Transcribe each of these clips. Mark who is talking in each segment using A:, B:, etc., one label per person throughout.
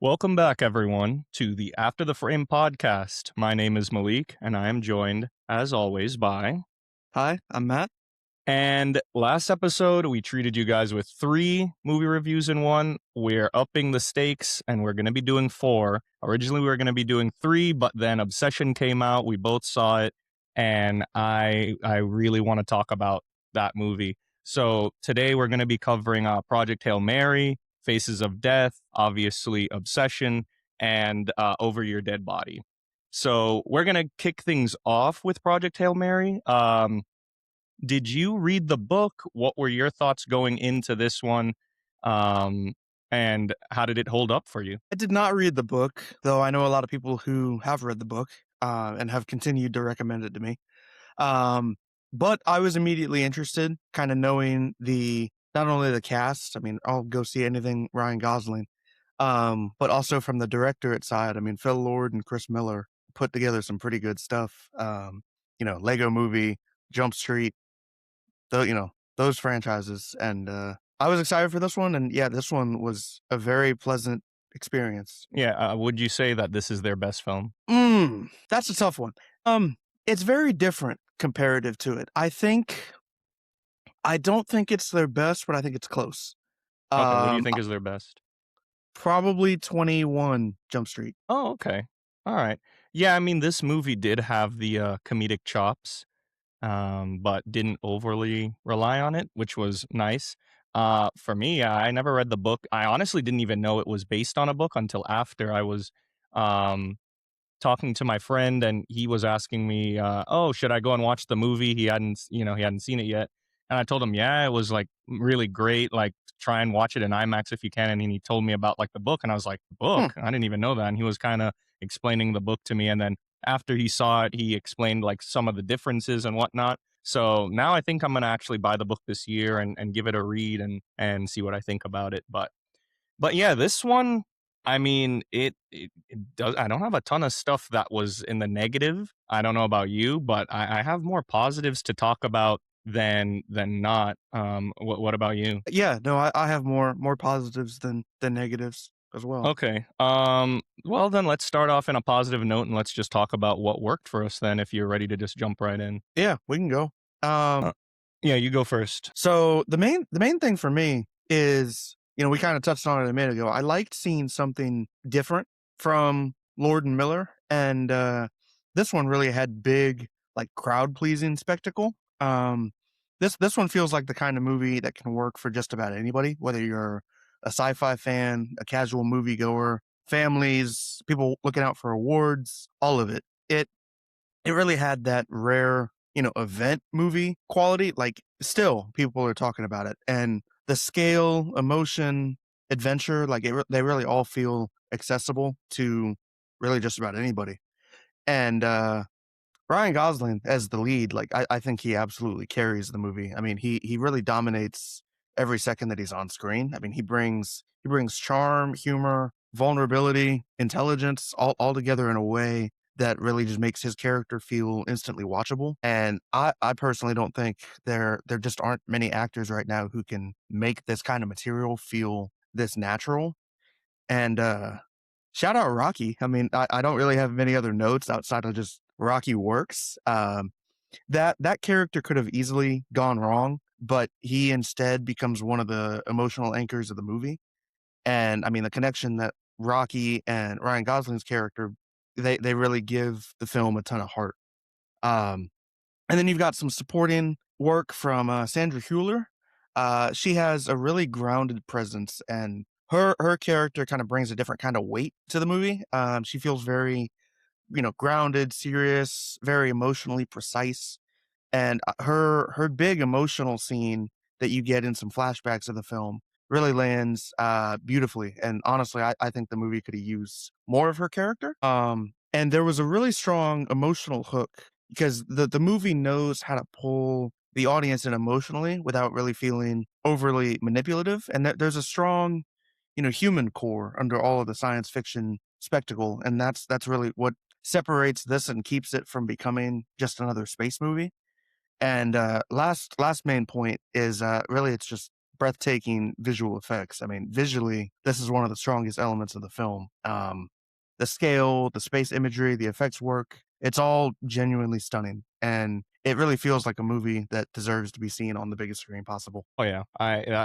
A: Welcome back, everyone, to the After the Frame podcast. My name is Malik, and I am joined, as always, by.
B: Hi, I'm Matt.
A: And last episode, we treated you guys with 3 movie reviews in one. We're upping the stakes, and we're going to be doing 4. Originally, we were going to be doing 3, but then Obsession came out. We both saw it, and I really want to talk about that movie. So today, we're going to be covering Project Hail Mary, Faces of Death, obviously Obsession, and Over Your Dead Body. So we're going to kick things off with Project Hail Mary. Did you read the book? What were your thoughts going into this one? Um, and how did it hold up for you?
B: I did not read the book, though I know a lot of people who have read the book and have continued to recommend it to me. Um, but I was immediately interested, kind of knowing not only the cast. I mean, I'll go see anything Ryan Gosling, but also from the directorate side. I mean, Phil Lord and Chris Miller put together some pretty good stuff. Lego Movie, Jump Street, those franchises. And I was excited for this one. And yeah, this one was a very pleasant experience.
A: Yeah, would you say that this is their best film?
B: That's a tough one. It's very different comparative to it. I don't think it's their best, but I think it's close.
A: Okay, what do you
B: Um,
A: think is their best?
B: Probably 21 Jump Street.
A: Oh, okay. All right. Yeah, I mean, this movie did have the comedic chops, but didn't overly rely on it, which was nice. For me, I never read the book. I honestly didn't even know it was based on a book until after I was um, talking to my friend, and he was asking me, "Oh, should I go and watch the movie?" He hadn't seen it yet, and I told him, "Yeah, it was like really great. Like, try and watch it in IMAX if you can." And he told me about like the book, and I was like,
B: Hmm.
A: "Book? I didn't even know that." And he was kind of explaining the book to me, and then after he saw it, he explained like some of the differences and whatnot. So now I think I'm gonna actually buy the book this year and give it a read and see what I think about it. But yeah, this one, I mean, it does. I don't have a ton of stuff that was in the negative. I don't know about you, but I have more positives to talk about than not. What about you?
B: Yeah, no, I have more positives than negatives as well.
A: Okay. Well, then let's start off in a positive note and let's just talk about what worked for us. Then, if you're ready to just jump right in.
B: Yeah, we can go.
A: Uh, yeah, you go first.
B: So the main thing for me is, we kind of touched on it a minute ago. I liked seeing something different from Lord and Miller, and this one really had big, like, crowd pleasing spectacle. This one feels like the kind of movie that can work for just about anybody, whether you're a sci-fi fan, a casual moviegoer, families, people looking out for awards, all of it. It really had that rare, event movie quality. Like, still, people are talking about it, and the scale, emotion, adventure, like they really all feel accessible to really just about anybody. And Ryan Gosling as the lead, like I think he absolutely carries the movie. I mean, he really dominates every second that he's on screen. I mean, he brings charm, humor, vulnerability, intelligence, all together in a way that really just makes his character feel instantly watchable. And I personally don't think there just aren't many actors right now who can make this kind of material feel this natural. And shout out Rocky. I mean, I don't really have many other notes outside of just Rocky works. That character could have easily gone wrong, but he instead becomes one of the emotional anchors of the movie. And I mean, the connection that Rocky and Ryan Gosling's character, they really give the film a ton of heart. Um, and then you've got some supporting work from Sandra Hüller. She has a really grounded presence, and her character kind of brings a different kind of weight to the movie. She feels very, grounded, serious, very emotionally precise. And her big emotional scene that you get in some flashbacks of the film really lands beautifully. And honestly, I think the movie could have used more of her character. And there was a really strong emotional hook because the movie knows how to pull the audience in emotionally without really feeling overly manipulative. And there's a strong, human core under all of the science fiction spectacle, and that's really what separates this and keeps it from becoming just another space movie. And last main point is really it's just breathtaking visual effects. I mean, visually, this is one of the strongest elements of the film. The scale, the space imagery, the effects work, it's all genuinely stunning. And it really feels like a movie that deserves to be seen on the biggest screen possible.
A: Oh yeah,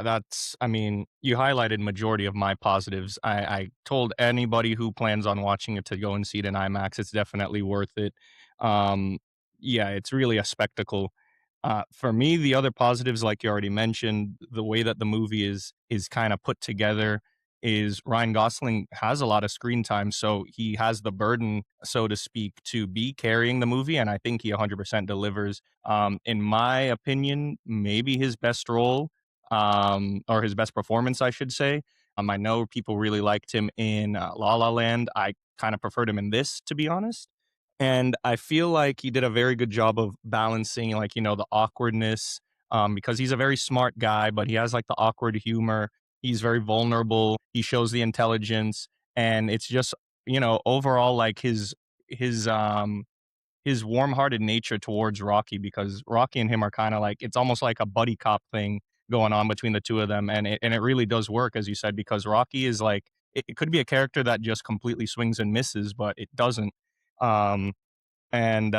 A: that's. I mean, you highlighted majority of my positives. I told anybody who plans on watching it to go and see it in IMAX. It's definitely worth it. Um, yeah, it's really a spectacle. For me, the other positives, like you already mentioned, the way that the movie is kind of put together is Ryan Gosling has a lot of screen time, so he has the burden, so to speak, to be carrying the movie, and I think he 100% delivers. In my opinion, maybe his best role, or his best performance, I should say. I know people really liked him in La La Land. I kind of preferred him in this, to be honest. And I feel like he did a very good job of balancing, like, the awkwardness, because he's a very smart guy, but he has like the awkward humor. He's very vulnerable. He shows the intelligence, and it's just, overall like his warm-hearted nature towards Rocky, because Rocky and him are kind of like, it's almost like a buddy cop thing going on between the two of them, and it really does work, as you said, because Rocky is like, it could be a character that just completely swings and misses, but it doesn't. Um, and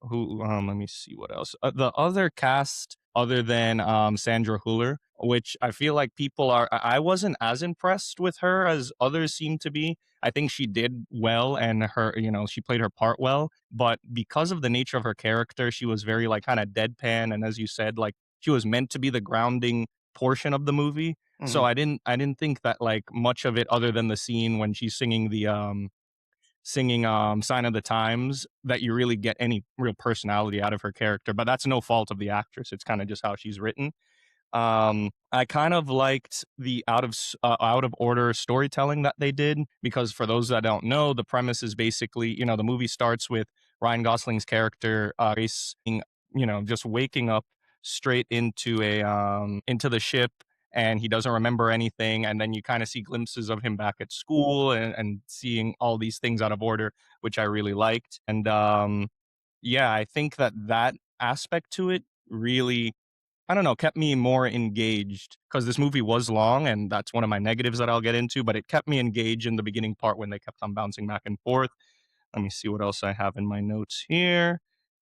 A: who let me see what else. The other cast other than Sandra Hüller, which I feel like people are, I wasn't as impressed with her as others seem to be. I think she did well, and her, she played her part well, but because of the nature of her character, she was very like kind of deadpan, and as you said, like she was meant to be the grounding portion of the movie. So
B: Mhm.
A: I didn't think that like much of it, other than the scene when she's singing Sign of the Times, that you really get any real personality out of her character, but that's no fault of the actress. It's kind of just how she's written. I kind of liked the out of order storytelling that they did, because for those that don't know, the premise is basically, the movie starts with Ryan Gosling's character, just waking up straight into the ship, and he doesn't remember anything, and then you kind of see glimpses of him back at school, and seeing all these things out of order, which I really liked. And yeah, I think that aspect to it really, I don't know, kept me more engaged, because this movie was long, and that's one of my negatives that I'll get into, but it kept me engaged in the beginning part when they kept on bouncing back and forth. Let me see what else I have in my notes here.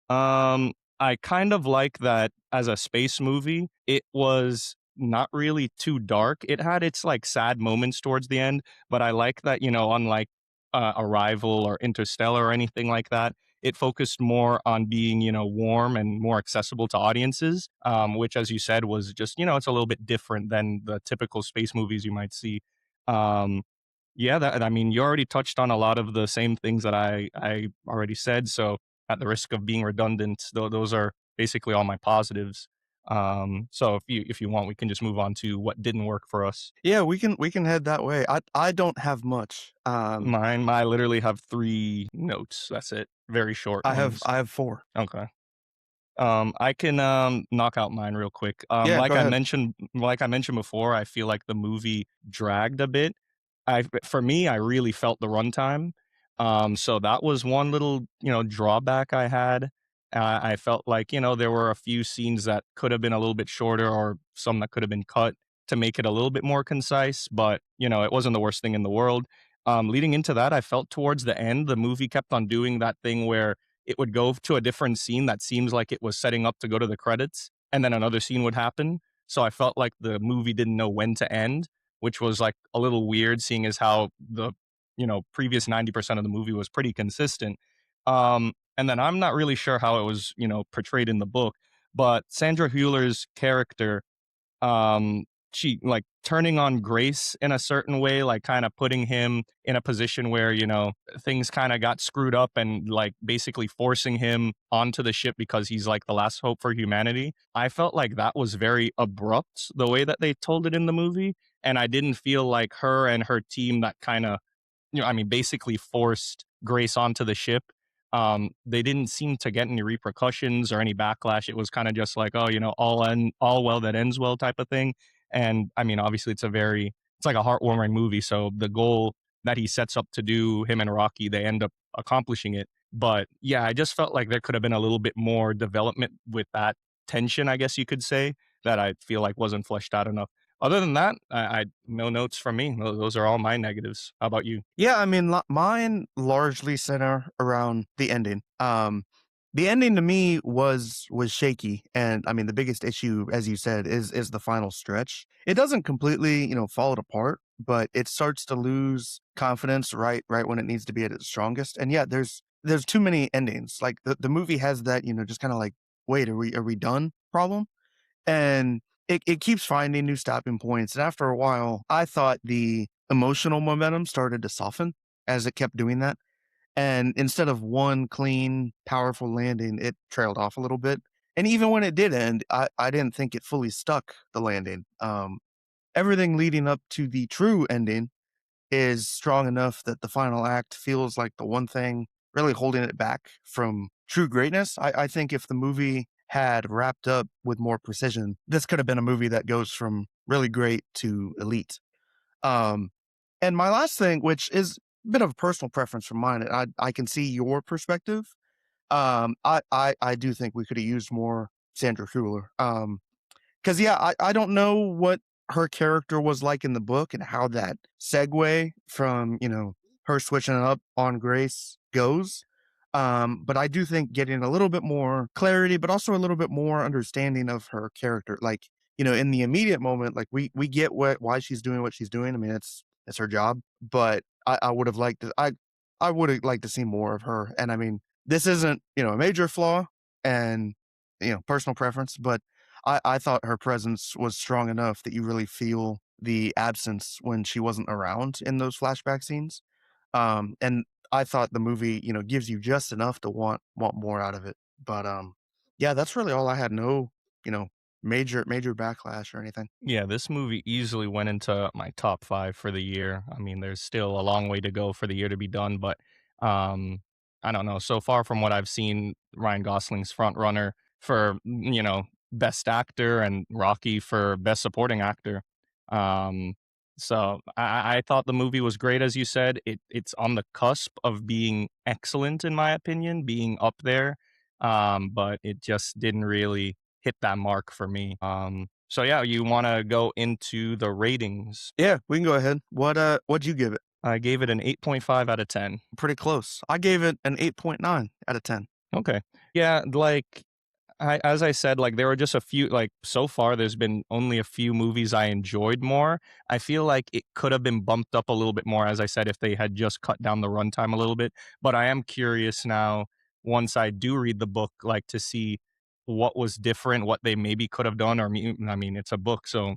A: I kind of like that as a space movie, it was not really too dark. It had its like sad moments towards the end, but I like that, unlike Arrival or Interstellar or anything like that, it focused more on being, warm and more accessible to audiences, which, as you said, was just, it's a little bit different than the typical space movies you might see. Um, yeah, I mean, you already touched on a lot of the same things that I already said. So, at the risk of being redundant, those are basically all my positives. So if you want, we can just move on to what didn't work for us.
B: Yeah, we can head that way. I don't have much.
A: I literally have 3 notes. That's it. Very short
B: I have
A: ones.
B: I have 4.
A: Okay. I can knock out mine real quick.
B: Yeah, go ahead.
A: Like I mentioned before, I feel like the movie dragged a bit. For me, I really felt the runtime. So that was one little, drawback I had. I felt like, there were a few scenes that could have been a little bit shorter, or some that could have been cut to make it a little bit more concise, but it wasn't the worst thing in the world. Leading into that, I felt towards the end, the movie kept on doing that thing where it would go to a different scene that seems like it was setting up to go to the credits, and then another scene would happen. So I felt like the movie didn't know when to end, which was like a little weird, seeing as how the previous 90% of the movie was pretty consistent. And then I'm not really sure how it was portrayed in the book, but Sandra Hüller's character, um she like turning on Grace in a certain way, like kind of putting him in a position where things kind of got screwed up, and like basically forcing him onto the ship because he's like the last hope for humanity. I felt like that was very abrupt, the way that they told it in the movie, and I didn't feel like her and her team that kind of, I mean, basically forced Grace onto the ship. They didn't seem to get any repercussions or any backlash. It was kind of just like, oh, all well that ends well type of thing. And I mean, obviously, it's like a heartwarming movie. So the goal that he sets up to do, him and Rocky, they end up accomplishing it. But yeah, I just felt like there could have been a little bit more development with that tension, I guess you could say. that I feel like wasn't fleshed out enough. Other than that, I no notes from me. Those are all my negatives. How about you?
B: Yeah, I mean, mine largely center around the ending. The ending to me was shaky, and I mean, the biggest issue, as you said, is the final stretch. It doesn't completely, fall it apart, but it starts to lose confidence right when it needs to be at its strongest. And yeah, there's too many endings. Like the movie has that, just kind of like, wait, are we done problem? And it keeps finding new stopping points. And after a while, I thought the emotional momentum started to soften as it kept doing that. And instead of one clean, powerful landing, it trailed off a little bit. And even when it did end, I didn't think it fully stuck the landing. Everything leading up to the true ending is strong enough that the final act feels like the one thing really holding it back from true greatness. I think if the movie had wrapped up with more precision, this could have been a movie that goes from really great to elite. Um, and my last thing, which is a bit of a personal preference from mine, and I can see your perspective. I do think we could have used more Sandra Hüller. 'Cause, yeah, I don't know what her character was like in the book and how that segue from, her switching up on Grace goes. But I do think getting a little bit more clarity, but also a little bit more understanding of her character, like, in the immediate moment, like, we get why she's doing what she's doing. I mean, it's her job, but I would have liked to I would have liked to see more of her, and I mean, this isn't, a major flaw and, personal preference, but I thought her presence was strong enough that you really feel the absence when she wasn't around in those flashback scenes. And I thought the movie, gives you just enough to want more out of it. But yeah, that's really all I had. No, you know, major backlash or anything.
A: Yeah, this movie easily went into my top 5 for the year. I mean, there's still a long way to go for the year to be done, but, um, I don't know. So far from what I've seen, Ryan Gosling's front runner for, best actor and Rocky for best supporting actor. Um, so I thought the movie was great, as you said. It's on the cusp of being excellent, in my opinion, being up there, but it just didn't really hit that mark for me. So yeah, you want to go into the ratings?
B: Yeah, we can go ahead. What'd you give it?
A: I gave it an 8.5 out of 10.
B: Pretty close. I gave it an 8.9 out of 10.
A: Okay. Yeah, like as I said, like there were just a few, like so far there's been only a few movies I enjoyed more. I feel like it could have been bumped up a little bit more, as I said, if they had just cut down the runtime a little bit. But I am curious now, once I do read the book, like to see what was different, what they maybe could have done, or I mean, it's a book, so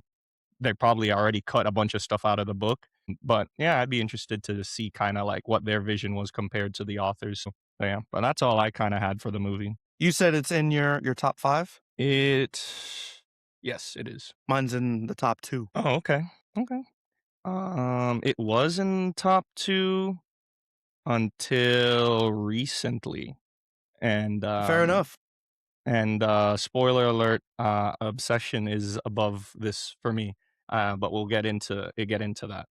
A: they probably already cut a bunch of stuff out of the book. But yeah, I'd be interested to see kind of like what their vision was compared to the authors. So yeah, but that's all I kind of had for the movie.
B: You said it's in your top five.
A: It yes, it is.
B: Mine's in the top two.
A: Oh, okay. Okay. It was in top 2 until recently. And
B: Fair enough.
A: spoiler alert, Obsession is above this for me. But we'll get into that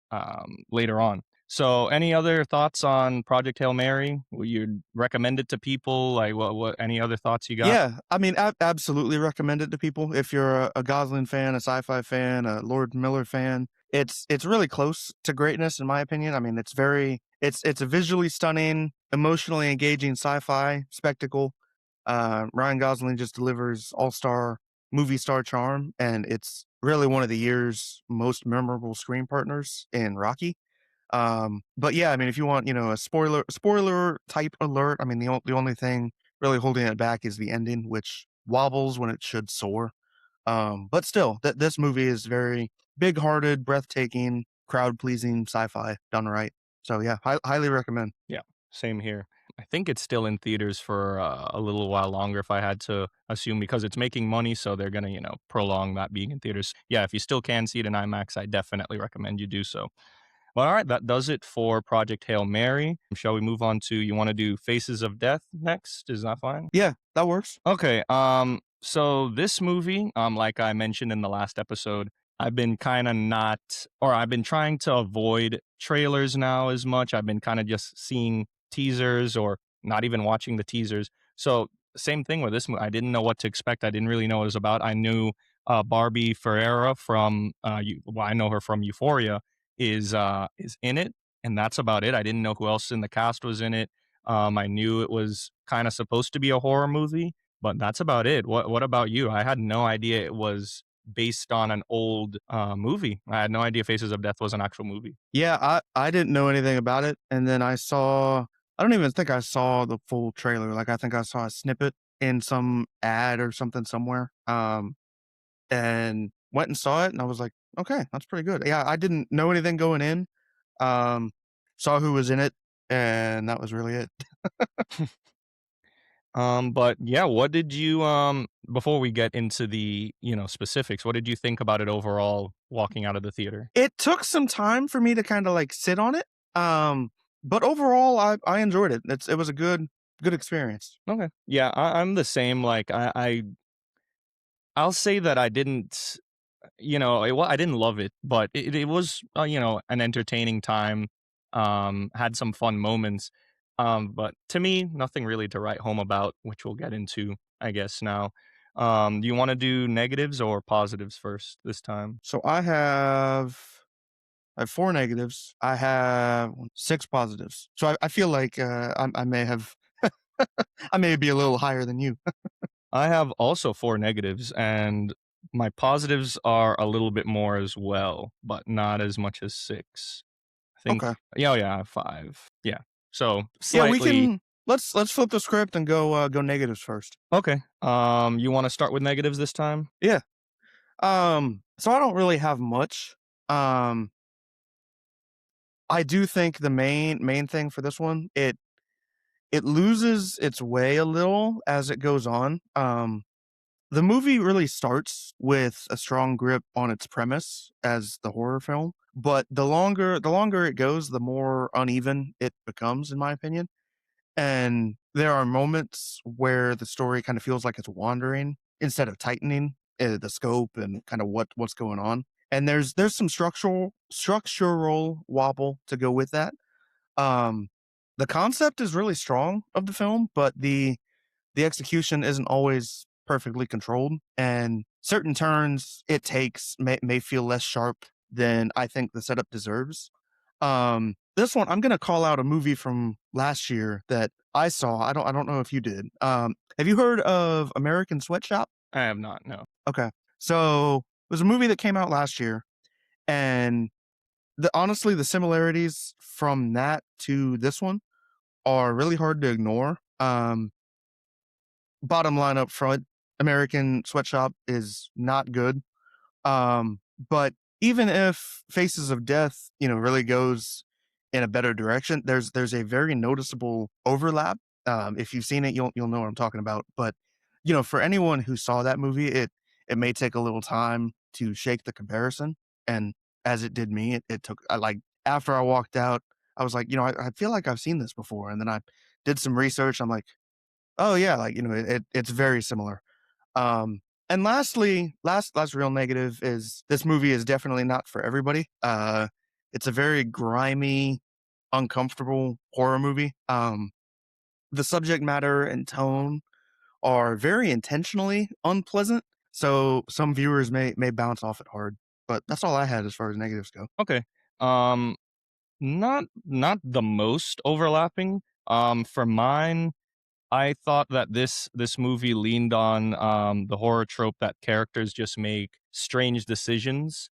A: later on. So, any other thoughts on Project Hail Mary? Will you recommend it to people? Like, what? Any other thoughts you got?
B: Yeah, I mean, absolutely recommend it to people. If you're a Gosling fan, a Sci-Fi fan, a Lord Miller fan, it's really close to greatness in my opinion. I mean, it's a visually stunning, emotionally engaging sci-fi spectacle. Ryan Gosling just delivers all-star movie star charm, and it's really one of the year's most memorable screen partners in Rocky. But yeah, I mean, if you want, a spoiler type alert, I mean, the only thing really holding it back is the ending, which wobbles when it should soar. But still, this movie is very big-hearted, breathtaking, crowd-pleasing sci-fi done right. So yeah, highly recommend.
A: Yeah, same here. I think it's still in theaters for a little while longer, if I had to assume, because it's making money, so they're gonna, prolong that being in theaters. Yeah, if you still can see it in IMAX, I definitely recommend you do so. Well, all right, that does it for Project Hail Mary. Shall we move on to, you want to do Faces of Death next? Is that fine?
B: Yeah, that works.
A: Okay. So this movie, like I mentioned in the last episode, I've been kind of not, or I've been trying to avoid trailers now as much. I've been kind of just seeing teasers or not even watching the teasers. So same thing with this movie. I didn't know what to expect. I didn't really know what it was about. I knew Barbie Ferreira from well, I know her from Euphoria is in it, and that's about it. I didn't know who else in the cast was in it. I knew it was kind of supposed to be a horror movie, but that's about it. What about you? I had no idea it was based on an old movie. I had no idea Faces of Death was an actual movie.
B: Yeah, I didn't know anything about it, and then I don't even think I saw the full trailer. Like, I think I saw a snippet in some ad or something somewhere. And went and saw it, and I was like, okay, that's pretty good. Yeah, I didn't know anything going in. Um, saw who was in it, and that was really it.
A: But yeah, what did you before we get into the, specifics, what did you think about it overall walking out of the theater?
B: It took some time for me to kind of like sit on it. But overall, I enjoyed it. It was a good experience.
A: Okay. Yeah, I'm the same. Like I'll say that I didn't, I didn't love it, but it was, an entertaining time. Had some fun moments. But to me, nothing really to write home about, which we'll get into, I guess now. Do you want to do negatives or positives first this time?
B: So I have 4 negatives. I have 6 positives. So I feel like I may have I may be a little higher than you.
A: I have also 4 negatives, and my positives are a little bit more as well, but not as much as 6. I think,
B: Okay.
A: yeah, oh, yeah, I have 5. Yeah. So,
B: Yeah, we
A: slightly.
B: can let's flip the script and go negatives first.
A: Okay. You wanna start with negatives this time?
B: Yeah. So I don't really have much. Um, I do think the main thing for this one, it loses its way a little as it goes on. The movie really starts with a strong grip on its premise as the horror film, but the longer it goes, the more uneven it becomes, in my opinion. And there are moments where the story kind of feels like it's wandering instead of tightening the scope and kind of what's going on. And there's some structural wobble to go with that. Um, the concept is really strong of the film, but the execution isn't always perfectly controlled, and certain turns it takes may feel less sharp than I think the setup deserves. This one I'm gonna call out a movie from last year that I saw. I don't know if you did. Have you heard of American Sweatshop?
A: I have not, no.
B: Okay, so it was a movie that came out last year, and honestly the similarities from that to this one are really hard to ignore. Bottom line up front, American Sweatshop is not good. But even if Faces of Death, really goes in a better direction, there's a very noticeable overlap. If you've seen it, you'll know what I'm talking about. But for anyone who saw that movie, it may take a little time to shake the comparison. And as it did me, it took I like after I walked out, I was like, I feel like I've seen this before. And then I did some research. I'm like, oh yeah, like it's very similar. And lastly, last real negative is this movie is definitely not for everybody. It's a very grimy, uncomfortable horror movie. The subject matter and tone are very intentionally unpleasant, so some viewers may bounce off it hard. But that's all I had as far as negatives go.
A: Okay. Um, not the most overlapping. For mine, I thought that this movie leaned on the horror trope that characters just make strange decisions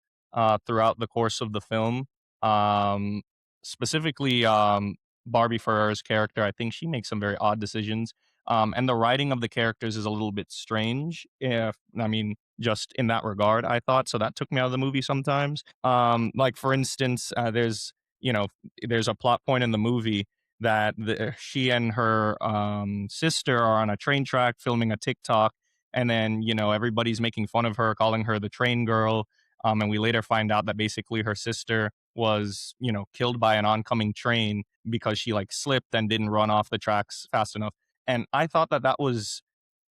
A: throughout the course of the film. Um, Specifically, Barbie Ferrer's character, I think she makes some very odd decisions. And the writing of the characters is a little bit strange. If I mean, just in that regard, I thought so. That took me out of the movie sometimes. Like for instance, there's a plot point in the movie that she and her sister are on a train track filming a TikTok, and then everybody's making fun of her, calling her the train girl. And we later find out that basically her sister was killed by an oncoming train because she like slipped and didn't run off the tracks fast enough. And I thought that that was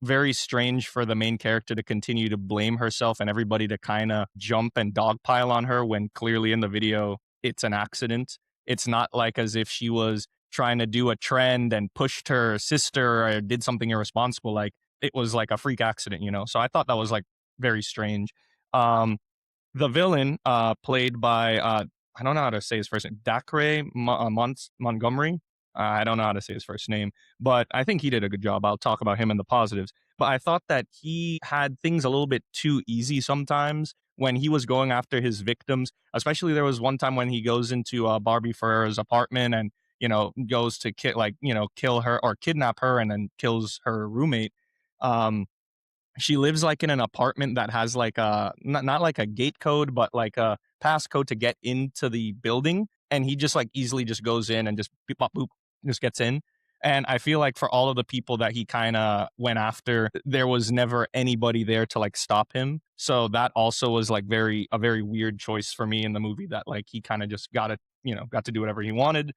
A: very strange for the main character to continue to blame herself and everybody to kind of jump and dogpile on her when clearly in the video it's an accident. It's not like as if she was trying to do a trend and pushed her sister or did something irresponsible. Like it was like a freak accident. So I thought that was like very strange. Um, the villain, played by, I don't know how to say his first name, Dacre Montgomery. I don't know how to say his first name, but I think he did a good job. I'll talk about him in the positives. But I thought that he had things a little bit too easy sometimes when he was going after his victims. Especially there was one time when he goes into Barbie Ferrera's apartment and goes to kill her or kidnap her and then kills her roommate. Um, she lives like in an apartment that has like a not like a gate code, but like a passcode to get into the building. And he just like easily just goes in and just boop, boop, boop, just gets in. And I feel like for all of the people that he kind of went after, there was never anybody there to like stop him. So that also was like a very weird choice for me in the movie that like he kind of just got to do whatever he wanted.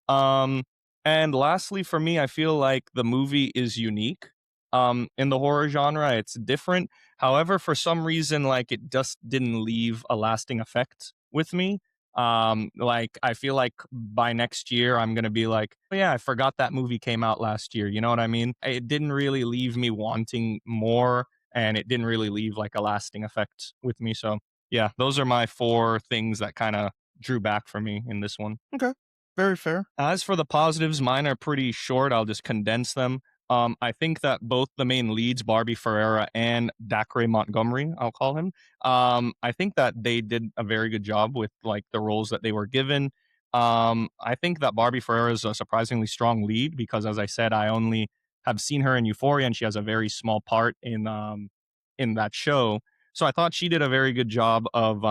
A: Um, and lastly, for me, I feel like the movie is unique in the horror genre. It's different. However, for some reason, like it just didn't leave a lasting effect with me. Like I feel like by next year I'm gonna be like, oh, yeah, I forgot that movie came out last year. You know what I mean? It didn't really leave me wanting more, and it didn't really leave like a lasting effect with me. So yeah, those are my four things that kind of drew back for me in this one.
B: Okay. Very fair.
A: As for the positives, mine are pretty short. I'll just condense them. I think that both the main leads, Barbie Ferreira and Dacre Montgomery, I'll call him, I think that they did a very good job with like the roles that they were given. I think that Barbie Ferreira is a surprisingly strong lead because, as I said, I only have seen her in Euphoria, and she has a very small part in that show. So I thought she did a very good job of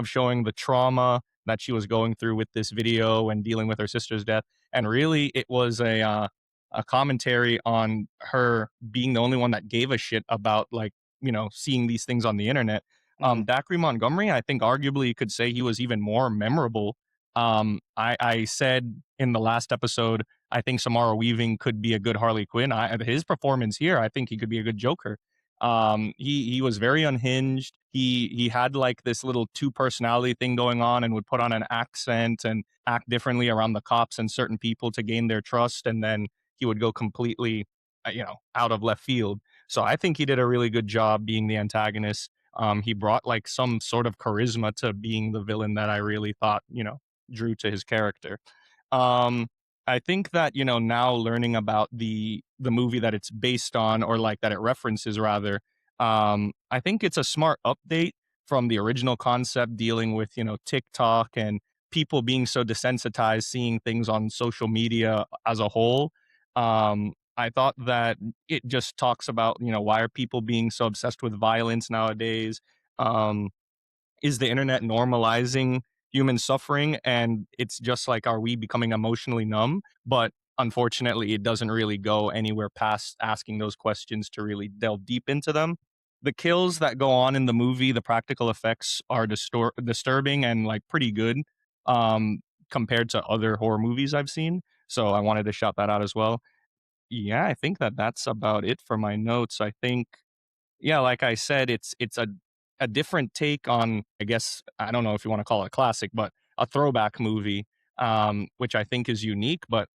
A: showing the trauma that she was going through with this video and dealing with her sister's death. And really, it was a commentary on her being the only one that gave a shit about like seeing these things on the internet.
B: Mm.
A: Dacre Montgomery, I think arguably you could say he was even more memorable. I said in the last episode, I think Samara Weaving could be a good Harley Quinn. His performance here, I think he could be a good Joker. He was very unhinged. He had like this little two personality thing going on and would put on an accent and act differently around the cops and certain people to gain their trust, and then he would go completely out of left field. So I think he did a really good job being the antagonist. He brought like some sort of charisma to being the villain that I really thought drew to his character. Um, I think that now learning about the movie that it's based on, or like that it references rather, I think it's a smart update from the original concept dealing with TikTok and people being so desensitized seeing things on social media as a whole. I thought that it just talks about why are people being so obsessed with violence nowadays. um is the internet normalizing human suffering? And it's just like, are we becoming emotionally numb? But unfortunately, it doesn't really go anywhere past asking those questions to really delve deep into them. The kills that go on in the movie, the practical effects are disturbing and like pretty good um, compared to other horror movies I've seen. So I wanted to shout that out as well. Yeah, I think that that's about it for my notes. I think yeah, like I said, it's a different take on, I guess, I don't know if you want to call it a classic, but a throwback movie, which I think is unique, but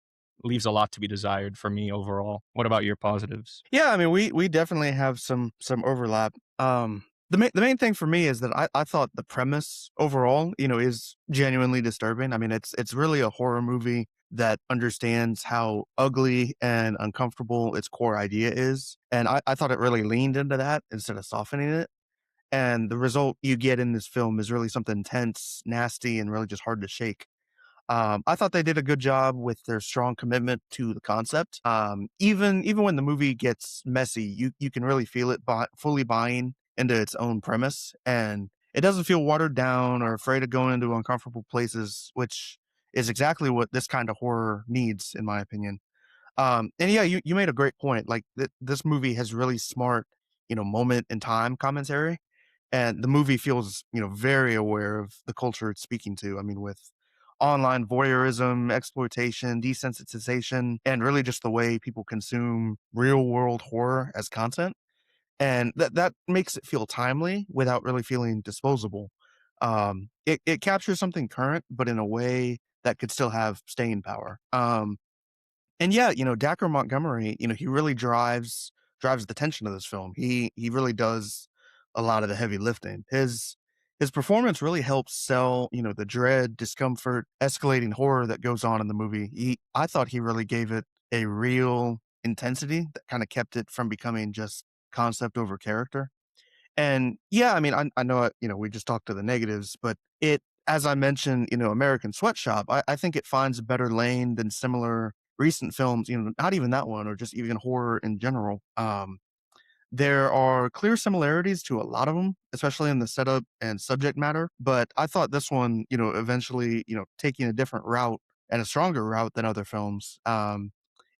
A: leaves a lot to be desired for me overall. What about your positives?
B: Yeah, I mean, we definitely have some overlap. The main thing for me is that I thought the premise overall, is genuinely disturbing. I mean, it's really a horror movie that understands how ugly and uncomfortable its core idea is. And I thought it really leaned into that instead of softening it. And the result you get in this film is really something tense, nasty, and really just hard to shake. I thought they did a good job with their strong commitment to the concept. Even when the movie gets messy, you can really feel it fully buying into its own premise, and it doesn't feel watered down or afraid of going into uncomfortable places, which is exactly what this kind of horror needs, in my opinion. And yeah, you made a great point. Like this movie has really smart, moment in time commentary, and the movie feels, very aware of the culture it's speaking to. I mean, with online voyeurism, exploitation, desensitization, and really just the way people consume real world horror as content. And that makes it feel timely without really feeling disposable. It captures something current, but in a way that could still have staying power. And yeah, Dacre Montgomery, he really drives the tension of this film. He really does a lot of the heavy lifting. His performance really helps sell, the dread, discomfort, escalating horror that goes on in the movie. I thought he really gave it a real intensity that kind of kept it from becoming just concept over character. And yeah, I mean, I know, we just talked to the negatives, but as I mentioned, American Sweatshop, I think it finds a better lane than similar recent films, not even that one or just even horror in general. There are clear similarities to a lot of them, especially in the setup and subject matter. But I thought this one, eventually, taking a different route and a stronger route than other films.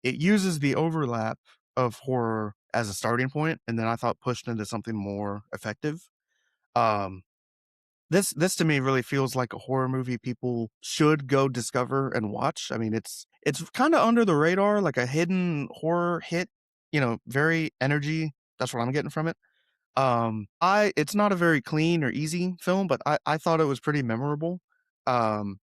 B: It uses the overlap of horror as a starting point, and then I thought pushed into something more effective. Um, this to me really feels like a horror movie people should go discover and watch. I mean, it's kind of under the radar, like a hidden horror hit. Very energy. That's what I'm getting from it. I It's not a very clean or easy film, but I thought it was pretty memorable. Um,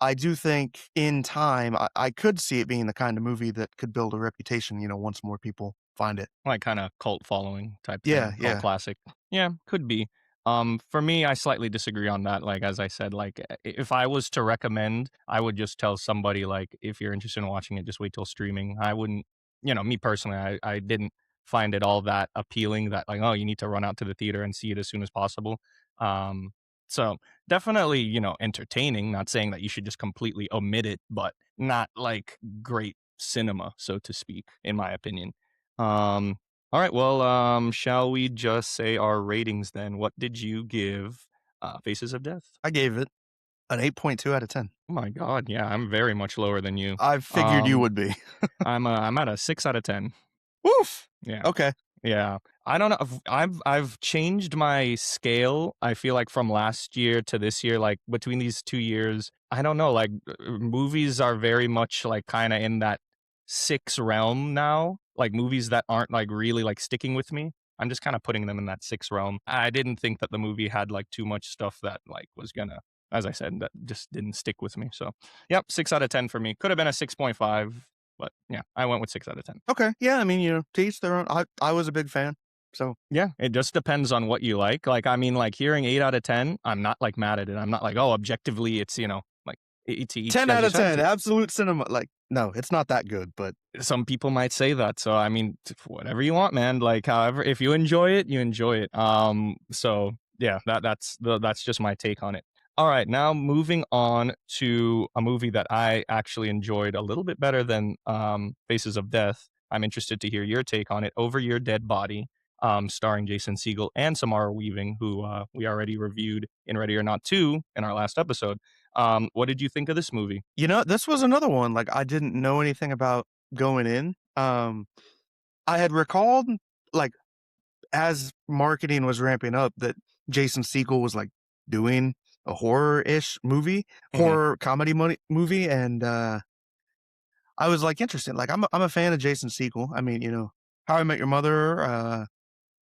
B: I do think in time, I could see it being the kind of movie that could build a reputation, once more people find it.
A: Like kinda cult following type
B: Yeah,
A: thing, cult
B: yeah.
A: classic. Yeah, could be. For me, I slightly disagree on that, like, as I said, like, if I was to recommend, I would just tell somebody, like, if you're interested in watching it, just wait till streaming. I wouldn't me personally, I didn't find it all that appealing that, like, "Oh, you need to run out to the theater and see it as soon as possible." Um, so definitely, entertaining, not saying that you should just completely omit it, but not, like, great cinema, so to speak, in my opinion. Um, all right. Well, shall we just say our ratings then? What did you give Faces of Death?
B: I gave it an 8.2 out of 10.
A: Oh my God, yeah, I'm very much lower than you.
B: I figured you
A: Um,
B: would be.
A: I'm at a 6 out of 10.
B: Woof.
A: Yeah.
B: Okay.
A: Yeah. I don't know. I've changed my scale. I feel like from last year to this year, like between these 2 years, I don't know. Like movies are very much like kind of in that six realm now. Like movies that aren't like really like sticking with me. I'm just kind of putting them in that six realm. I didn't think that the movie had like too much stuff that like was gonna, as I said, that just didn't stick with me. So, yep, 6 out of 10 for me. Could have been a 6.5, but yeah, I went with 6 out of 10.
B: Okay. Yeah, I mean, to each their own. I was a big fan. So
A: Yeah, it just depends on what you like. Like, I mean, like hearing 8 out of 10, I'm not like mad at it. I'm not like, oh, objectively, it's like to each
B: 10
A: as
B: out
A: you
B: of
A: said.
B: 10, absolute cinema. Like, no, it's not that good, but
A: Some people might say that. So I mean, whatever you want, man. Like, however, if you enjoy it, you enjoy it. So yeah, that's just my take on it. All right, now moving on to a movie that I actually enjoyed a little bit better than Faces of Death. I'm interested to hear your take on it. Over Your Dead Body, starring Jason Segel and Samara Weaving, who we already reviewed in Ready or Not 2 in our last episode. What did you think of this movie?
B: this was another one, like, I didn't know anything about going in. I had recalled, like, as marketing was ramping up that Jason Segel was, like, doing a horror-ish movie,
A: Mhm.
B: horror comedy movie, and, I was, like, interested. Like, I'm a fan of Jason Segel. I mean, How I Met Your Mother,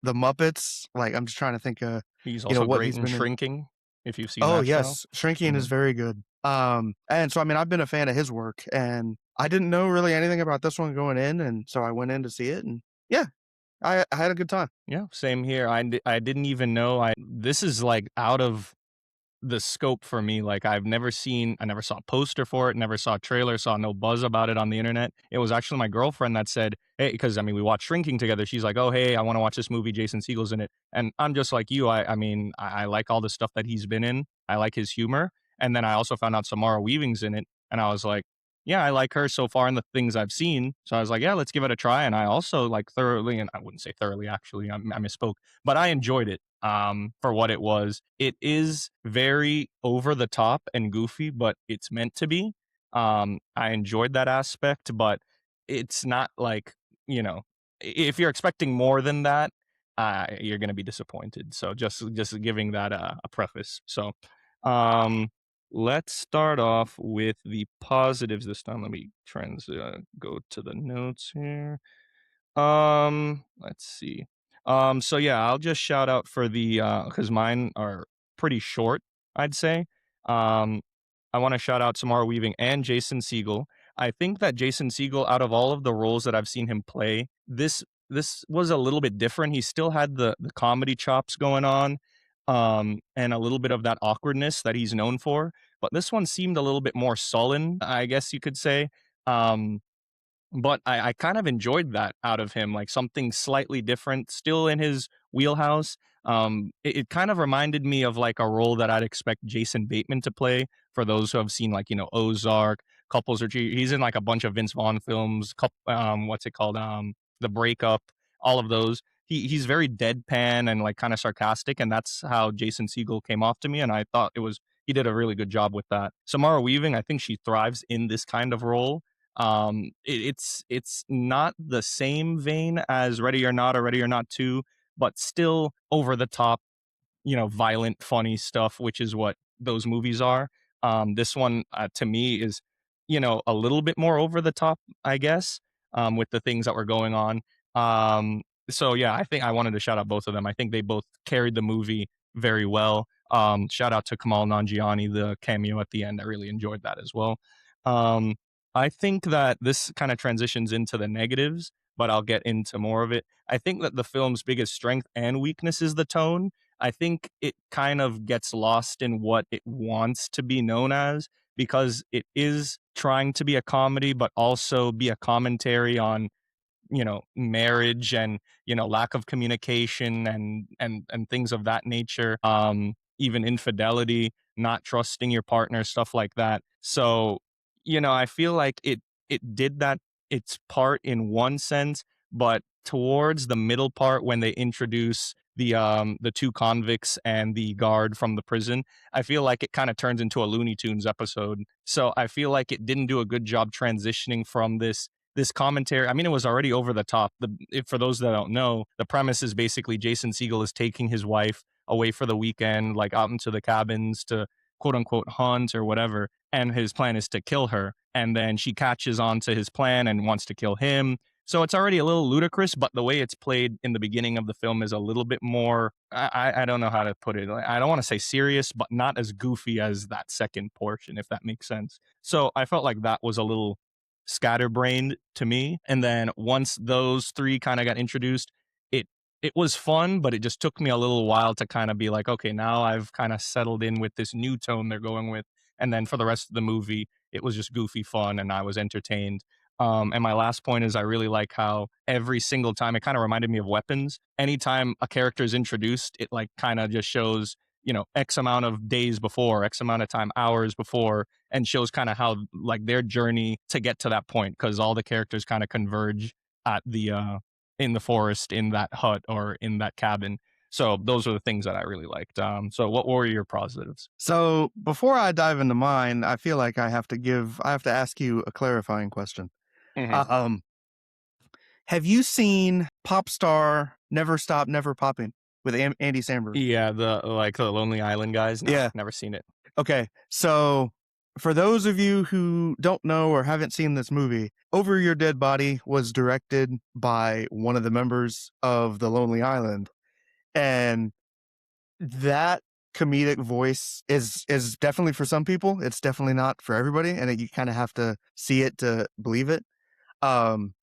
B: The Muppets, like, I'm just trying to think,
A: He's also
B: what
A: great
B: he's
A: in
B: been in.
A: Shrinking, if you've seen
B: Oh,
A: that show.
B: yes, Shrinking is
A: Mhm.
B: very good. And so, I mean, I've been a fan of his work, and I didn't know really anything about this one going in, and so I went in to see it, and yeah, I had a good time.
A: Yeah, same here. I didn't even know this is, like, out of the scope for me. Like I never saw a poster for it, never saw a trailer, saw no buzz about it on the internet. It was actually my girlfriend that said, "Hey," because I mean we watched Shrinking together. She's like, "Oh, hey, I want to watch this movie. Jason Segel's in it." And I'm just like you. I mean I like all the stuff that he's been in. I like his humor. And then I also found out Samara Weaving's in it, and I was like, yeah, I like her so far in the things I've seen. So I was like, yeah, let's give it a try. And I also like thoroughly, and I wouldn't say thoroughly actually, I misspoke, but I enjoyed it for what it was. It is very over the top and goofy, but it's meant to be. I enjoyed that aspect, but it's not like, if you're expecting more than that, you're going to be disappointed. So just giving that a preface. So, um, let's start off with the positives this time. Let me go to the notes here. Let's see. So yeah, I'll just shout out for the because mine are pretty short, I'd say. Um, I want to shout out Samara Weaving and Jason Segel. I think that Jason Segel, out of all of the roles that I've seen him play, this this was a little bit different. He still had the comedy chops going on, and a little bit of that awkwardness that he's known for, but this one seemed a little bit more sullen, I guess you could say. Um, but I kind of enjoyed that out of him, like something slightly different, still in his wheelhouse. It kind of reminded me of like a role that I'd expect Jason Bateman to play. For those who have seen like Ozark, Couples or he's in like a bunch of Vince Vaughn films. What's it called? The Breakup, all of those. He's very deadpan and like kind of sarcastic, and that's how Jason Segel came off to me. And I thought he did a really good job with that. Samara Weaving, I think she thrives in this kind of role. It's not the same vein as Ready or Not or Ready or Not 2, but still over the top, violent, funny stuff, which is what those movies are. This one, to me, is, a little bit more over the top, I guess, with the things that were going on. So yeah, I think I wanted to shout out both of them. I think they both carried the movie very well. Shout out to Kamal Nanjiani, the cameo at the end. I really enjoyed that as well. Um, I think that this kind of transitions into the negatives, but I'll get into more of it. I think that the film's biggest strength and weakness is the tone. I think it kind of gets lost in what it wants to be known as, because it is trying to be a comedy, but also be a commentary on, marriage and, lack of communication and things of that nature. Even infidelity, not trusting your partner, stuff like that. So, I feel like it did that its part in one sense, but towards the middle part, when they introduce the two convicts and the guard from the prison, I feel like it kind of turns into a Looney Tunes episode. So I feel like it didn't do a good job transitioning from this commentary. I mean, it was already over the top. For those that don't know, the premise is basically Jason Segel is taking his wife away for the weekend, like out into the cabins to quote unquote hunt or whatever. And his plan is to kill her. And then she catches on to his plan and wants to kill him. So it's already a little ludicrous, but the way it's played in the beginning of the film is a little bit more, I don't know how to put it. I don't want to say serious, but not as goofy as that second portion, if that makes sense. So I felt like that was a little scatterbrained to me. And then once those three kind of got introduced, it it was fun, but it just took me a little while to kind of be like, okay, now I've kind of settled in with this new tone they're going with. And then for the rest of the movie, it was just goofy fun and I was entertained. And my last point is I really like how every single time it kind of reminded me of Weapons. Anytime a character is introduced, it like kind of just shows, X amount of days before, X amount of time, hours before, and shows kind of how like their journey to get to that point, because all the characters kind of converge at the in the forest, in that hut or in that cabin. So those are the things that I really liked. So what were your positives?
B: So before I dive into mine, I feel like I have to ask you a clarifying question.
A: Hmm.
B: Um, have you seen Pop Star Never Stop Never Popping with Andy Samberg?
A: Yeah, the Lonely Island guys. No,
B: Yeah.
A: never seen it.
B: Okay. So for those of you who don't know or haven't seen this movie, Over Your Dead Body was directed by one of the members of the Lonely Island. And that comedic voice is definitely for some people. It's definitely not for everybody, and you kind of have to see it to believe it. Um,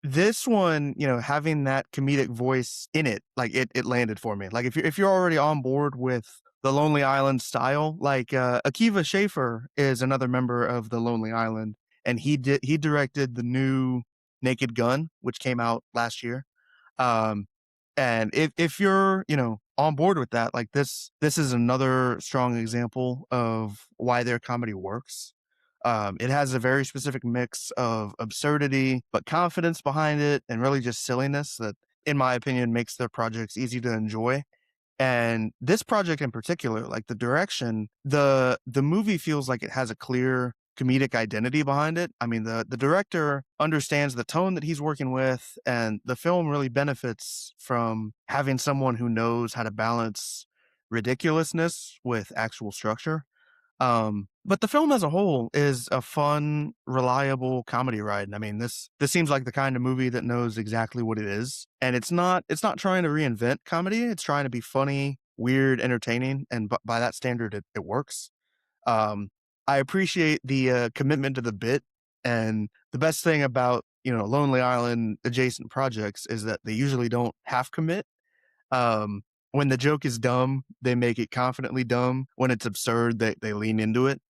B: this one, having that comedic voice in it, like it landed for me. Like if you're already on board with the Lonely Island style, like Akiva Schaffer is another member of the Lonely Island, and he directed the new Naked Gun, which came out last year. Um, and if you're, on board with that, like this is another strong example of why their comedy works. It has a very specific mix of absurdity, but confidence behind it, and really just silliness that, in my opinion, makes their projects easy to enjoy. And this project in particular, like the direction, the movie feels like it has a clear comedic identity behind it. I mean, the director understands the tone that he's working with, and the film really benefits from having someone who knows how to balance ridiculousness with actual structure. But the film as a whole is a fun, reliable comedy ride. I mean, this seems like the kind of movie that knows exactly what it is. And it's not trying to reinvent comedy. It's trying to be funny, weird, entertaining, and by that standard it works. Um, I appreciate the commitment to the bit, and the best thing about, Lonely Island adjacent projects is that they usually don't half commit. When the joke is dumb, they make it confidently dumb. When it's absurd, they lean into it.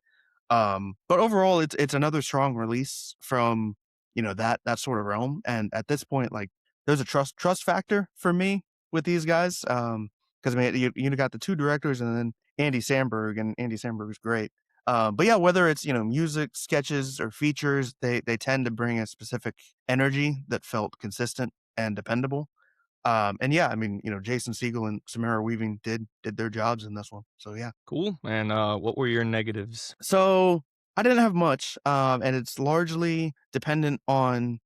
B: But overall, it's another strong release from that sort of realm. And at this point, like there's a trust factor for me with these guys. Because I mean, you got the two directors and then Andy Samberg, and Andy Samberg is great. But yeah, whether it's music, sketches, or features, they tend to bring a specific energy that felt consistent and dependable. And yeah, I mean, Jason Segel and Samara Weaving did their jobs in this one. So yeah.
A: Cool. And what were your negatives?
B: So I didn't have much, and it's largely dependent on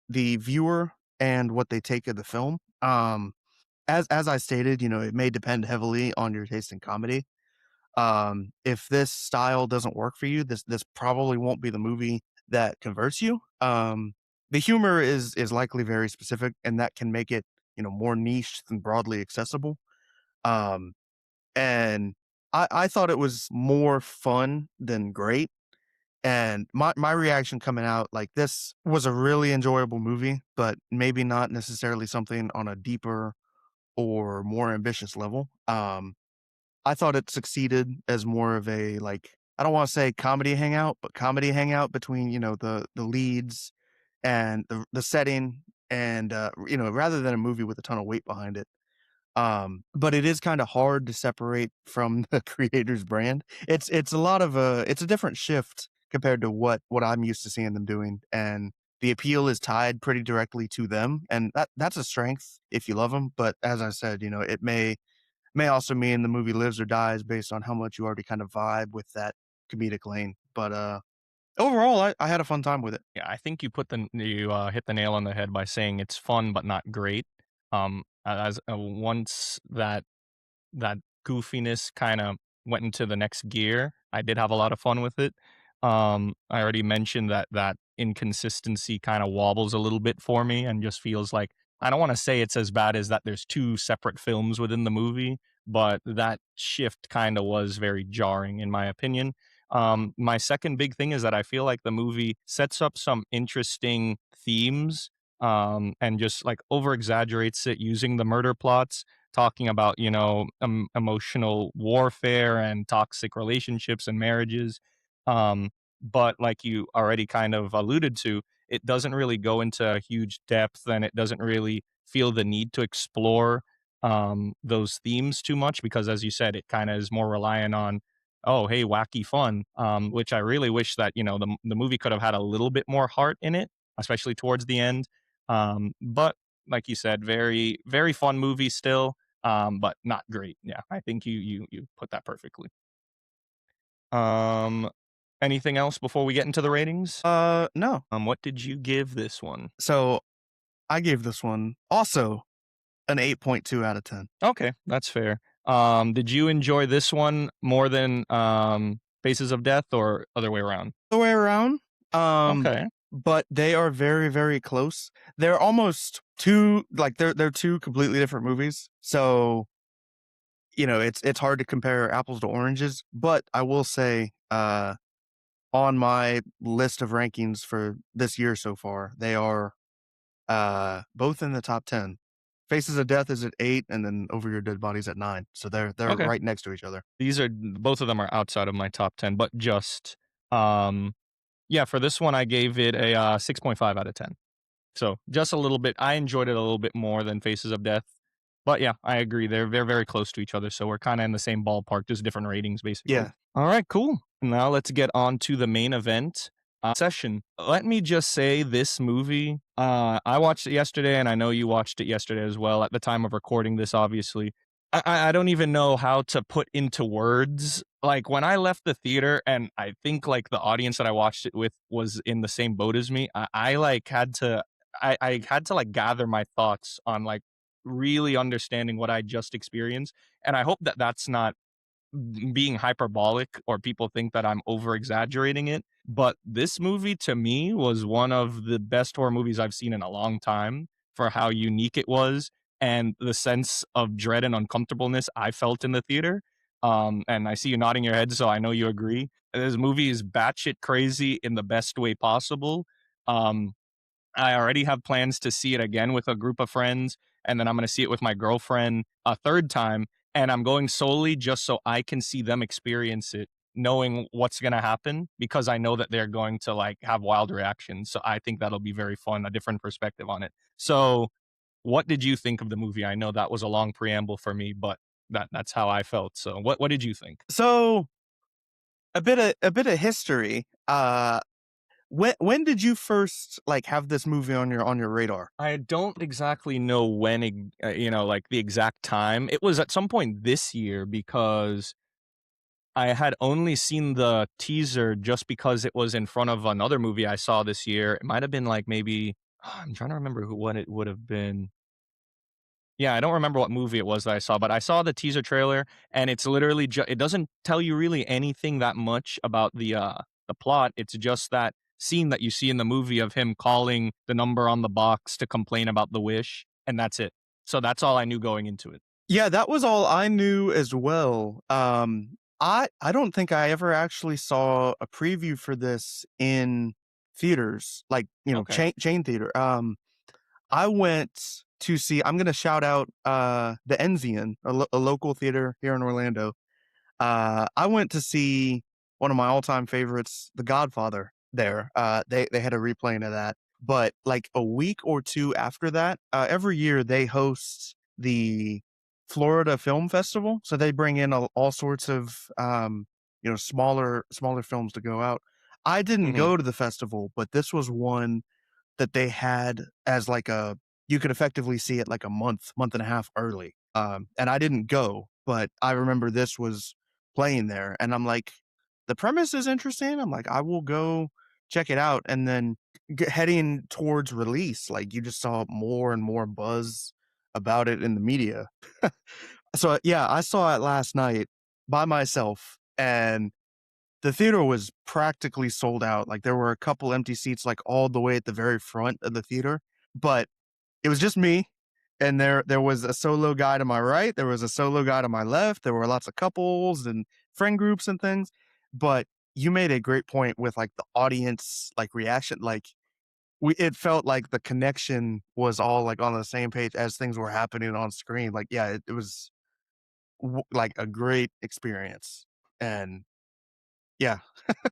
B: the viewer and what they take of the film. As I stated, it may depend heavily on your taste in comedy. If this style doesn't work for you, this probably won't be the movie that converts you. The humor is likely very specific, and that can make it more niche than broadly accessible. Um, and I thought it was more fun than great. And my reaction coming out, like, this was a really enjoyable movie, but maybe not necessarily something on a deeper or more ambitious level. I thought it succeeded as more of a, like, I don't wanna say comedy hangout, but comedy hangout between, the leads and the setting and, rather than a movie with a ton of weight behind it. But it is kinda hard to separate from the creator's brand. It's a lot of it's a different shift compared to what I'm used to seeing them doing, and the appeal is tied pretty directly to them, and that's a strength if you love them. But as I said, it may also mean the movie lives or dies based on how much you already kind of vibe with that comedic lane. But, overall, I had a fun time with it.
A: Yeah, I think you hit the nail on the head by saying it's fun but not great. As once that goofiness kind of went into the next gear, I did have a lot of fun with it. I already mentioned that inconsistency kind of wobbles a little bit for me and just feels like I don't want to say it's as bad as that there's two separate films within the movie, but that shift kind of was very jarring in my opinion. My second big thing is that I feel like the movie sets up some interesting themes and just like over exaggerates it using the murder plots, talking about emotional warfare and toxic relationships and marriages. But like you already kind of alluded to, it doesn't really go into huge depth and it doesn't really feel the need to explore those themes too much because, as you said, it kind of is more reliant on, oh, hey, wacky fun, which I really wish that, the movie could have had a little bit more heart in it, especially towards the end. But like you said, very, very fun movie still, but not great. Yeah, I think you put that perfectly. Um, Anything else before we get into the ratings?
B: No.
A: What did you give this one?
B: So I gave this one also an 8.2 out of 10.
A: Okay, that's fair. Did you enjoy this one more than Faces of Death or other way around?
B: The way around, um,
A: Okay.
B: but they are very, very close. They're almost two, like they're two completely different movies. So, it's hard to compare apples to oranges, but I will say, on my list of rankings for this year so far, they are both in the top 10. Faces of Death is at 8, and then Over Your Dead Body's at 9. So they're
A: Okay.
B: right next to each other.
A: These are both of them are outside of my top 10, but just um yeah, for this one I gave it a 6.5 out of 10. So just a little bit. I enjoyed it a little bit more than Faces of Death. But yeah, I agree. They're very close to each other. So we're kind of in the same ballpark, just different ratings, basically.
B: Yeah.
A: All right, cool. Now let's get on to the main event session. Let me just say this movie, I watched it yesterday, and I know you watched it yesterday as well at the time of recording this, obviously. I don't even know how to put into words. Like when I left the theater, and I think like the audience that I watched it with was in the same boat as me. I like had to I had to like gather my thoughts on like really understanding what I just experienced. And I hope that that's not being hyperbolic or people think that I'm over exaggerating it. But this movie to me was one of the best horror movies I've seen in a long time for how unique it was and the sense of dread and uncomfortableness I felt in the theater. And I see you nodding your head, so I know you agree. This movie is batshit crazy in the best way possible. Um, I already have plans to see it again with a group of friends, and then I'm gonna see it with my girlfriend a third time, and I'm going solely just so I can see them experience it, knowing what's gonna happen because I know that they're going to like have wild reactions. So I think that'll be very fun, a different perspective on it. So, what did you think of the movie? I know that was a long preamble for me, but that's how I felt. So, what did you think?
B: So a bit of history. When did you first like have this movie on your radar?
A: I don't exactly know when, like the exact time. It was at some point this year because I had only seen the teaser just because it was in front of another movie I saw this year. It might have been like maybe I'm trying to remember what it would have been. Yeah, I don't remember what movie it was that I saw, but I saw the teaser trailer, and it's literally it doesn't tell you really anything that much about the plot. It's just that scene that you see in the movie of him calling the number on the box to complain about the wish, and that's it. So that's all I knew going into it.
B: Yeah, that was all I knew as well. I don't think I ever actually saw a preview for this in theaters, like,
A: Okay.
B: chain theater. I went to see I'm gonna shout out, the Enzian, a local theater here in Orlando. I went to see one of my all-time favorites, The Godfather there. They had a replaying of that, but, like, a week or 2 after that, every year they host the Florida Film Festival, so they bring in all sorts of, smaller films to go out. I didn't
A: Mhm.
B: go to the festival, but this was one that they had as like a you could effectively see it like a month and a half early. And I didn't go, but I remember this was playing there, and I'm like, the premise is interesting. I'm like, I will go check it out, and then heading towards release, like you just saw more and more buzz about it in the media. So yeah, I saw it last night by myself, and the theater was practically sold out. Like, there were a couple empty seats, like, all the way at the very front of the theater, but it was just me, and there was a solo guy to my right, there was a solo guy to my left, there were lots of couples and friend groups and things, but you made a great point with, like, the audience, like, reaction, like, we it felt like the connection was all, like, on the same page as things were happening on screen, like, yeah, it was like, a great experience, and yeah.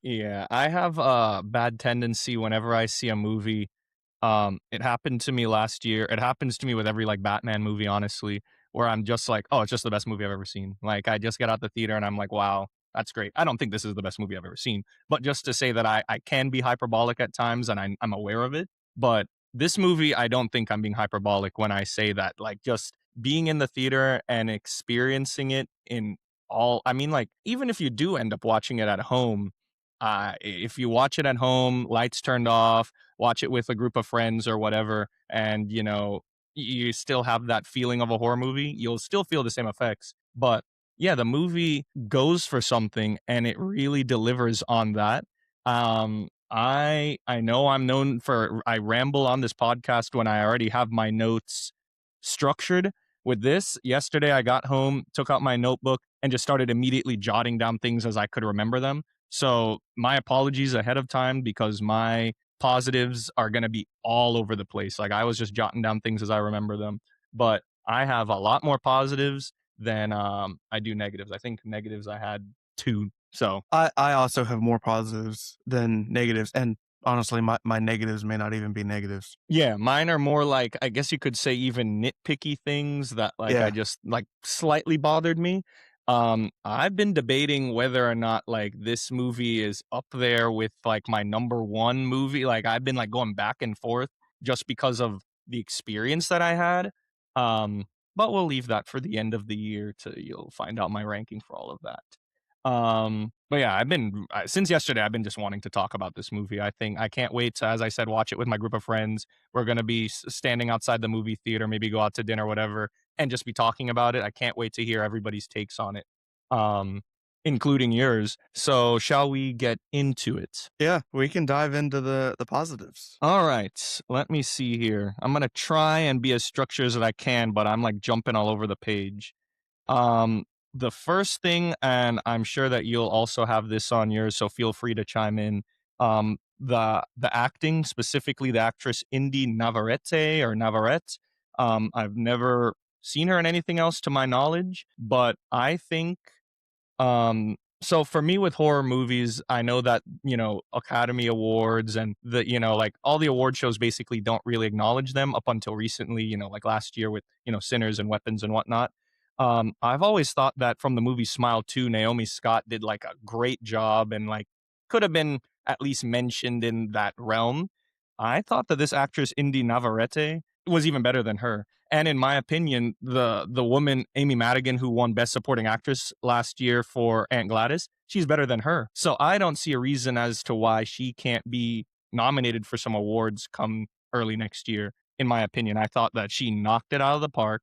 A: Yeah, I have a bad tendency whenever I see a movie. It happened to me last year. It happens to me with every like Batman movie, honestly, where I'm just like, oh, it's just the best movie I've ever seen. Like I just get out the theater and I'm like, wow, that's great. I don't think this is the best movie I've ever seen, but just to say that I can be hyperbolic at times and I'm aware of it. But this movie, I don't think I'm being hyperbolic when I say that. Like just being in the theater and experiencing it in all. I mean, like even if you do end up watching it at home, if you watch it at home, lights turned off, watch it with a group of friends or whatever, and you still have that feeling of a horror movie, you'll still feel the same effects. But yeah, the movie goes for something and it really delivers on that. I know I'm known for I ramble on this podcast when I already have my notes structured. With this, yesterday I got home, took out my notebook, and just started immediately jotting down things as I could remember them. So my apologies ahead of time because my positives are going to be all over the place. Like I was just jotting down things as I remember them, but I have a lot more positives than I do negatives. I think negatives I had two. So
B: I also have more positives than negatives, and honestly, my negatives may not even be negatives.
A: yeah, mine are more like I guess you could say even nitpicky things that like I
B: Yeah.
A: just like slightly bothered me. I've been debating whether or not like this movie is up there with like my number one movie. Like I've been like going back and forth just because of the experience that I had. But we'll leave that for the end of the year to you'll find out my ranking for all of that. But yeah, I've been since yesterday. I've been just wanting to talk about this movie. I think I can't wait to, as I said, watch it with my group of friends. We're gonna be standing outside the movie theater, maybe go out to dinner, whatever, and just be talking about it. I can't wait to hear everybody's takes on it, um, including yours. So, shall we get into it?
B: Yeah, we can dive into the positives.
A: All right, let me see here. I'm gonna try and be as structured as I can, but I'm like jumping all over the page. Um, the first thing, and I'm sure that you'll also have this on yours, so feel free to chime in. the acting, specifically the actress Indy Navarrete or Navarrete. I've never seen her in anything else to my knowledge, but I think so for me with horror movies, I know that, Academy Awards and like all the award shows basically don't really acknowledge them up until recently, like last year with, Sinners and Weapons and whatnot. I've always thought that from the movie Smile 2, Naomi Scott did like a great job and like could have been at least mentioned in that realm. I thought that this actress, Indy Navarrete, was even better than her. And in my opinion, the woman Amy Madigan who won Best Supporting Actress last year for Aunt Gladys, she's better than her. So I don't see a reason as to why she can't be nominated for some awards come early next year. In my opinion, I thought that she knocked it out of the park.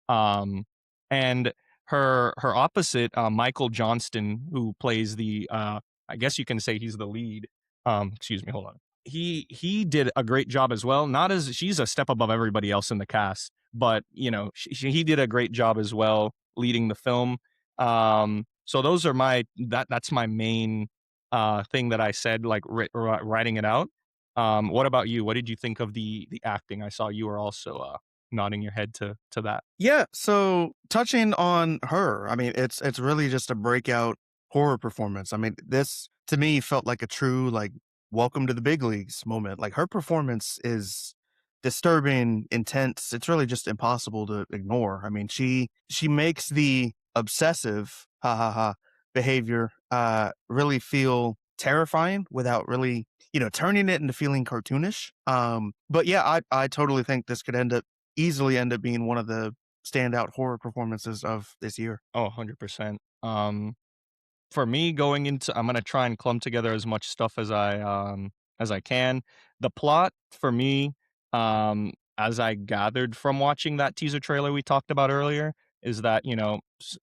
A: Um, and her opposite, Michael Johnston, who plays I guess you can say he's the lead. Excuse me, hold on. He did a great job as well. Not as she's a step above everybody else in the cast, but he did a great job as well leading the film. So those are that's my main thing that I said, like writing it out. What about you? What did you think of the acting? I saw you were also nodding your head to that.
B: Yeah, so touching on her, I mean, it's really just a breakout horror performance. I mean, this to me felt like a true like welcome to the big leagues moment. Like her performance is disturbing, intense. It's really just impossible to ignore. I mean, she makes the obsessive ha ha ha behavior really feel terrifying without really, turning it into feeling cartoonish. But yeah, I totally think this could easily end up being one of the standout horror performances of this year.
A: Oh, 100%. For me going into I'm gonna try and clump together as much stuff as I can. The plot for me, as I gathered from watching that teaser trailer we talked about earlier, is that,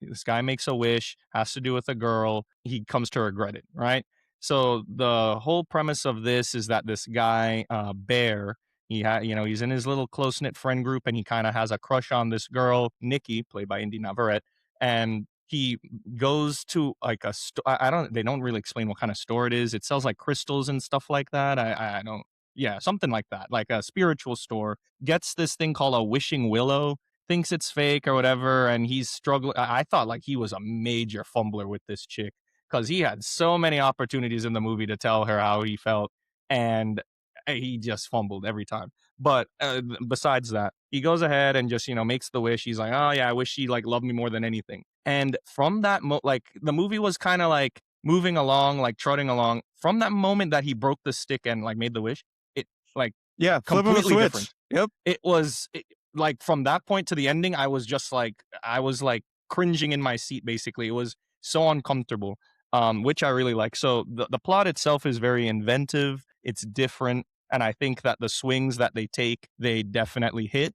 A: this guy makes a wish, has to do with a girl, he comes to regret it, right? So the whole premise of this is that this guy, Bear, he's in his little close-knit friend group and he kind of has a crush on this girl, Nikki, played by Indy Navarrete, and he goes to like a store. I don't. They don't really explain what kind of store it is. It sells like crystals and stuff like that. I don't. Yeah, something like that, like a spiritual store. Gets this thing called a wishing willow. Thinks it's fake or whatever, and he's struggling. I thought like he was a major fumbler with this chick because he had so many opportunities in the movie to tell her how he felt, and he just fumbled every time. But besides that, he goes ahead and just makes the wish. He's like, oh yeah, I wish she like loved me more than anything. And from that like the movie was kind of like moving along, like trotting along. From that moment that he broke the stick and like made the wish, it like
B: Yeah, flip of a
A: completely different.
B: switch. Yep.
A: Like from that point to the ending, I was like cringing in my seat. Basically, it was so uncomfortable, which I really like. So the plot itself is very inventive. It's different, and I think that the swings that they take, they definitely hit.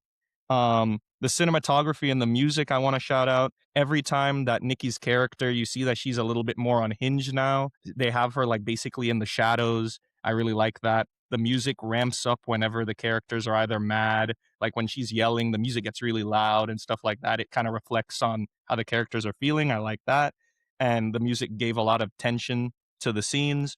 A: The cinematography and the music, I want to shout out. Every time that Nikki's character, you see that she's a little bit more unhinged now. They have her like basically in the shadows. I really like that. The music ramps up whenever the characters are either mad, like when she's yelling, the music gets really loud and stuff like that. It kind of reflects on how the characters are feeling. I like that. And the music gave a lot of tension to the scenes.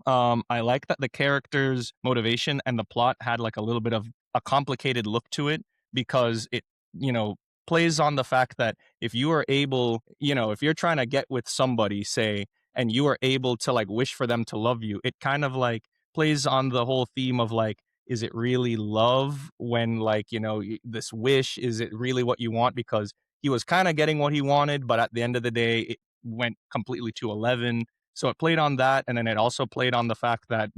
A: I like that the character's motivation and the plot had like a little bit of a complicated look to it because it, you know, plays on the fact that if you are able, if you're trying to get with somebody, say, and you are able to like wish for them to love you, it kind of like plays on the whole theme of like, is it really love when like, this wish, is it really what you want? Because he was kind of getting what he wanted, but at the end of the day, it went completely to 11. So it played on that. And then it also played on the fact that,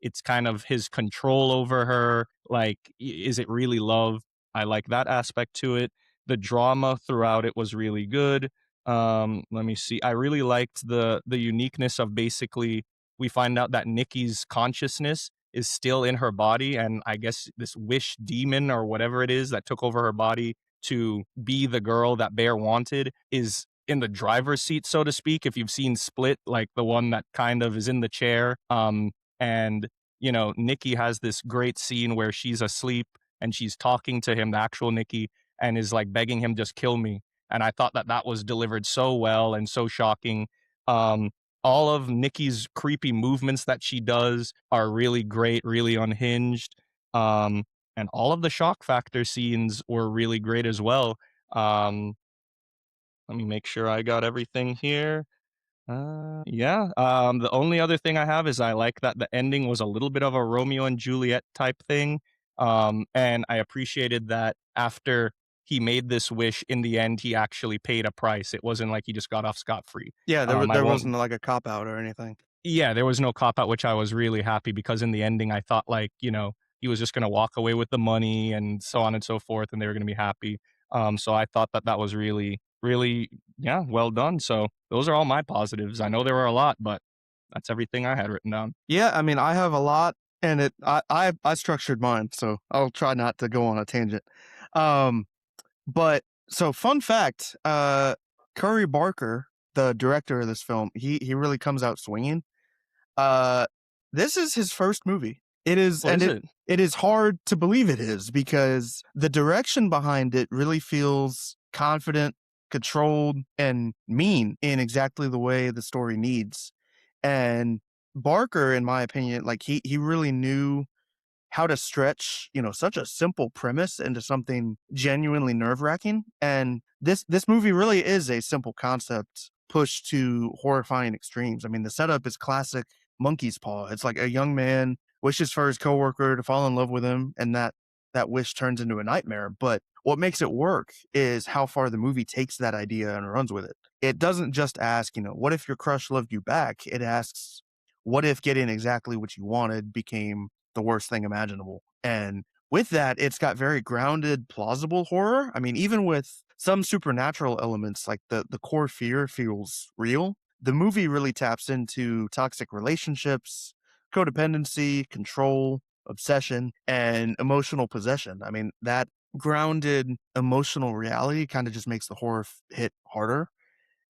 A: it's kind of his control over her. Like, is it really love? I like that aspect to it. The drama throughout it was really good. Let me see. I really liked the uniqueness of basically we find out that Nikki's consciousness is still in her body. And I guess this wish demon or whatever it is that took over her body to be the girl that Bear wanted is in the driver's seat, so to speak. If you've seen Split, like the one that kind of is in the chair. And Nikki has this great scene where she's asleep and she's talking to him, the actual Nikki, and is like begging him, just kill me. And I thought that that was delivered so well and so shocking. Um, all of Nikki's creepy movements that she does are really great, really unhinged. Um, and all of the shock factor scenes were really great as well. Um, Let me make sure I got everything here. Yeah. The only other thing I have is I like that the ending was a little bit of a Romeo and Juliet type thing. And I appreciated that after he made this wish, in the end, he actually paid a price. It wasn't like he just got off scot free.
B: Yeah,
A: I
B: there wasn't
A: won't.
B: like a cop out or anything.
A: Yeah, there was no cop out, which I was really happy because in the ending, I thought like he was just gonna walk away with the money and so on and so forth, and they were gonna be happy. So I thought that that was really, really, yeah, well done. So those are all my positives. I know there were a lot, but that's everything I had written down.
B: Yeah, I mean, I have a lot, and I structured mine, so I'll try not to go on a tangent. Um, but so fun fact, Curry Barker, the director of this film, he really comes out swinging. Uh, this is his first movie. It is,
A: Oh,
B: and
A: is it?
B: it is hard to believe it is because the direction behind it really feels confident, controlled, and mean in exactly the way the story needs. And Barker, in my opinion, like he really knew how to stretch, such a simple premise into something genuinely nerve-wracking. And this movie really is a simple concept pushed to horrifying extremes. I mean, the setup is classic monkey's paw. It's like a young man wishes for his coworker to fall in love with him, and that wish turns into a nightmare. But what makes it work is how far the movie takes that idea and runs with it. It doesn't just ask, what if your crush loved you back? It asks, what if getting exactly what you wanted became the worst thing imaginable? And with that, it's got very grounded, plausible horror. I mean, even with some supernatural elements, like the core fear feels real. The movie really taps into toxic relationships, codependency, control, obsession, and emotional possession. I mean, that grounded emotional reality kind of just makes the horror hit harder.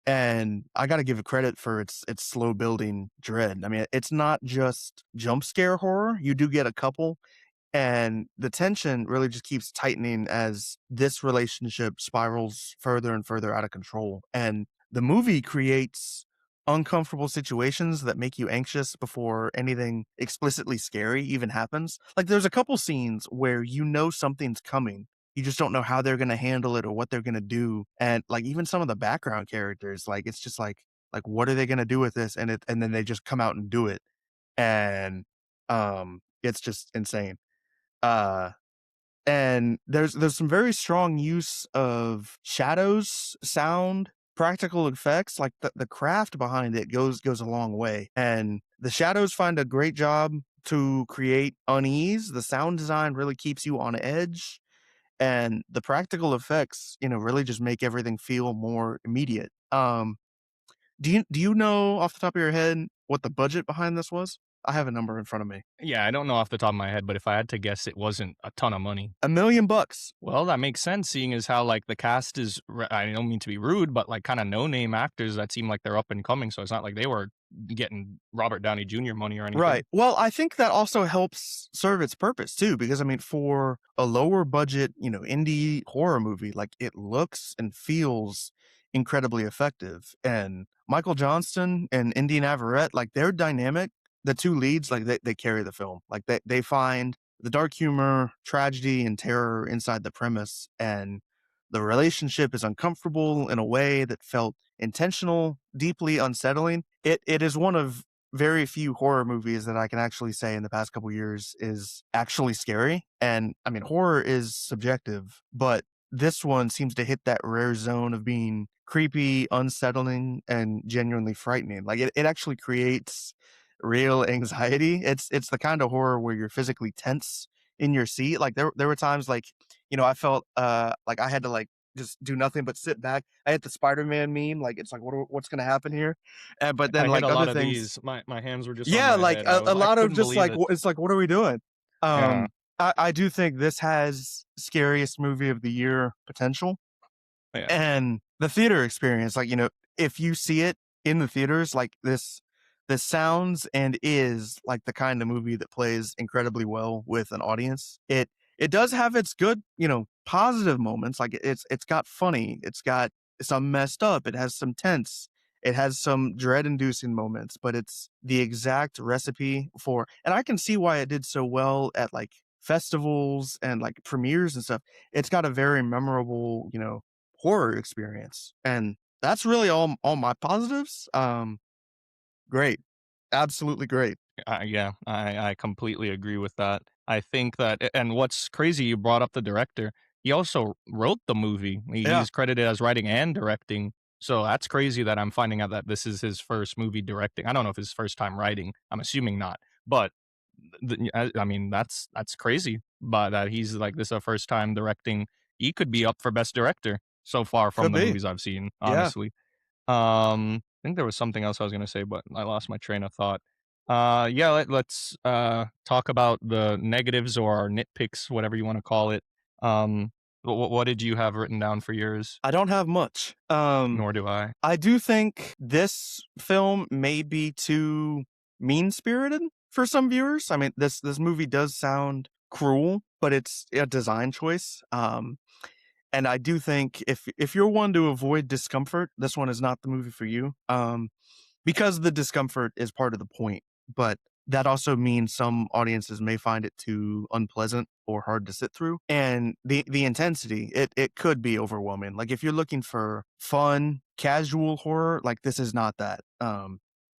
B: And I gotta give it credit for its slow building dread. I mean, it's not just jump scare horror. You do get a couple, and the tension really just keeps tightening as this relationship spirals further and further out of control. And the movie creates uncomfortable situations that make you anxious before anything explicitly scary even happens. Like there's a couple scenes where something's coming. You just don't know how they're going to handle it or what they're going to do. And like even some of the background characters, like it's just like what are they going to do with this? And then they just come out and do it. And it's just insane. Uh, and there's some very strong use of shadows, sound, practical effects. Like the craft behind it goes a long way. And the shadows find a great job to create unease. The sound design really keeps you on edge. And the practical effects, really just make everything feel more immediate. Do you know off the top of your head what the budget behind this was? I have a number in front of me.
A: Yeah, I don't know off the top of my head, but if I had to guess, it wasn't a ton of money.
B: $1 million.
A: Well, that makes sense, seeing as how like the cast is. I don't mean to be rude, but like kind of no name actors that seem like they're up and coming. So it's not like they were getting Robert Downey Jr. money or anything.
B: Right. Well, I think that also helps serve its purpose too, because I mean, for a lower budget, indie horror movie, like it looks and feels incredibly effective. And Michael Johnston and Indy Navarrete, like their dynamic, the two leads, like they carry the film. Like they find the dark humor, tragedy, and terror inside the premise. And the relationship is uncomfortable in a way that felt intentional, deeply unsettling. It is one of very few horror movies that I can actually say in the past couple years is actually scary. And I mean, horror is subjective, but this one seems to hit that rare zone of being creepy, unsettling, and genuinely frightening. Like it actually creates real anxiety. It's the kind of horror where you're physically tense in your seat. Like there were times like, I felt like I had to like just do nothing but sit back. I had the Spider-Man meme, like it's like what's gonna happen here? But then
A: I hit
B: like
A: a
B: other
A: lot of
B: things,
A: these. My hands were just on
B: yeah,
A: my
B: like
A: head.
B: a
A: I
B: lot of
A: couldn't
B: just
A: believe
B: like
A: it.
B: it's like what are we doing?
A: Yeah.
B: I do think this has scariest movie of the year potential.
A: Yeah.
B: And the theater experience, like, if you see it in the theaters, like this sounds and is like the kind of movie that plays incredibly well with an audience. It does have its good, positive moments. Like it's got funny, it's got some messed up, it has some tense, It has some dread-inducing moments, but it's the exact recipe for, and I can see why it did so well at, like, festivals and, like, premieres and stuff. It's got a very memorable, horror experience, and that's really all my positives. Great. Absolutely great.
A: Yeah, I completely agree with that. I think that, and what's crazy, you brought up the director. He also wrote the movie.
B: Yeah,
A: He's credited as writing and directing. So that's crazy that I'm finding out that this is his first movie directing. I don't know if his first time writing. I'm assuming not, but I mean that's crazy. But that he's like this is a first time directing. He could be up for best director so far from
B: could
A: the
B: be.
A: movies I've seen.
B: Yeah,
A: Honestly. I think there was something else I was gonna say, but I lost my train of thought. Yeah, let's talk about the negatives or our nitpicks, whatever you want to call it. What did you have written down for yours?
B: I don't have much.
A: Nor do I.
B: I do think this film may be too mean-spirited for some viewers. I mean, this movie does sound cruel, but it's a design choice. And I do think if you're one to avoid discomfort, this one is not the movie for you. Because the discomfort is part of the point, but that also means some audiences may find it too unpleasant or hard to sit through. And the intensity, it could be overwhelming. Like if you're looking for fun, casual horror, like this is not that.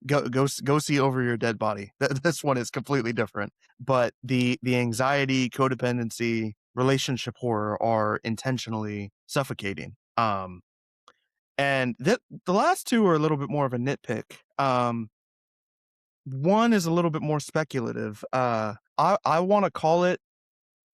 B: Go see Over Your Dead Body. This one is completely different. But the anxiety, codependency, relationship horror are intentionally suffocating. And the last two are a little bit more of a nitpick. One is a little bit more speculative. I wanna call it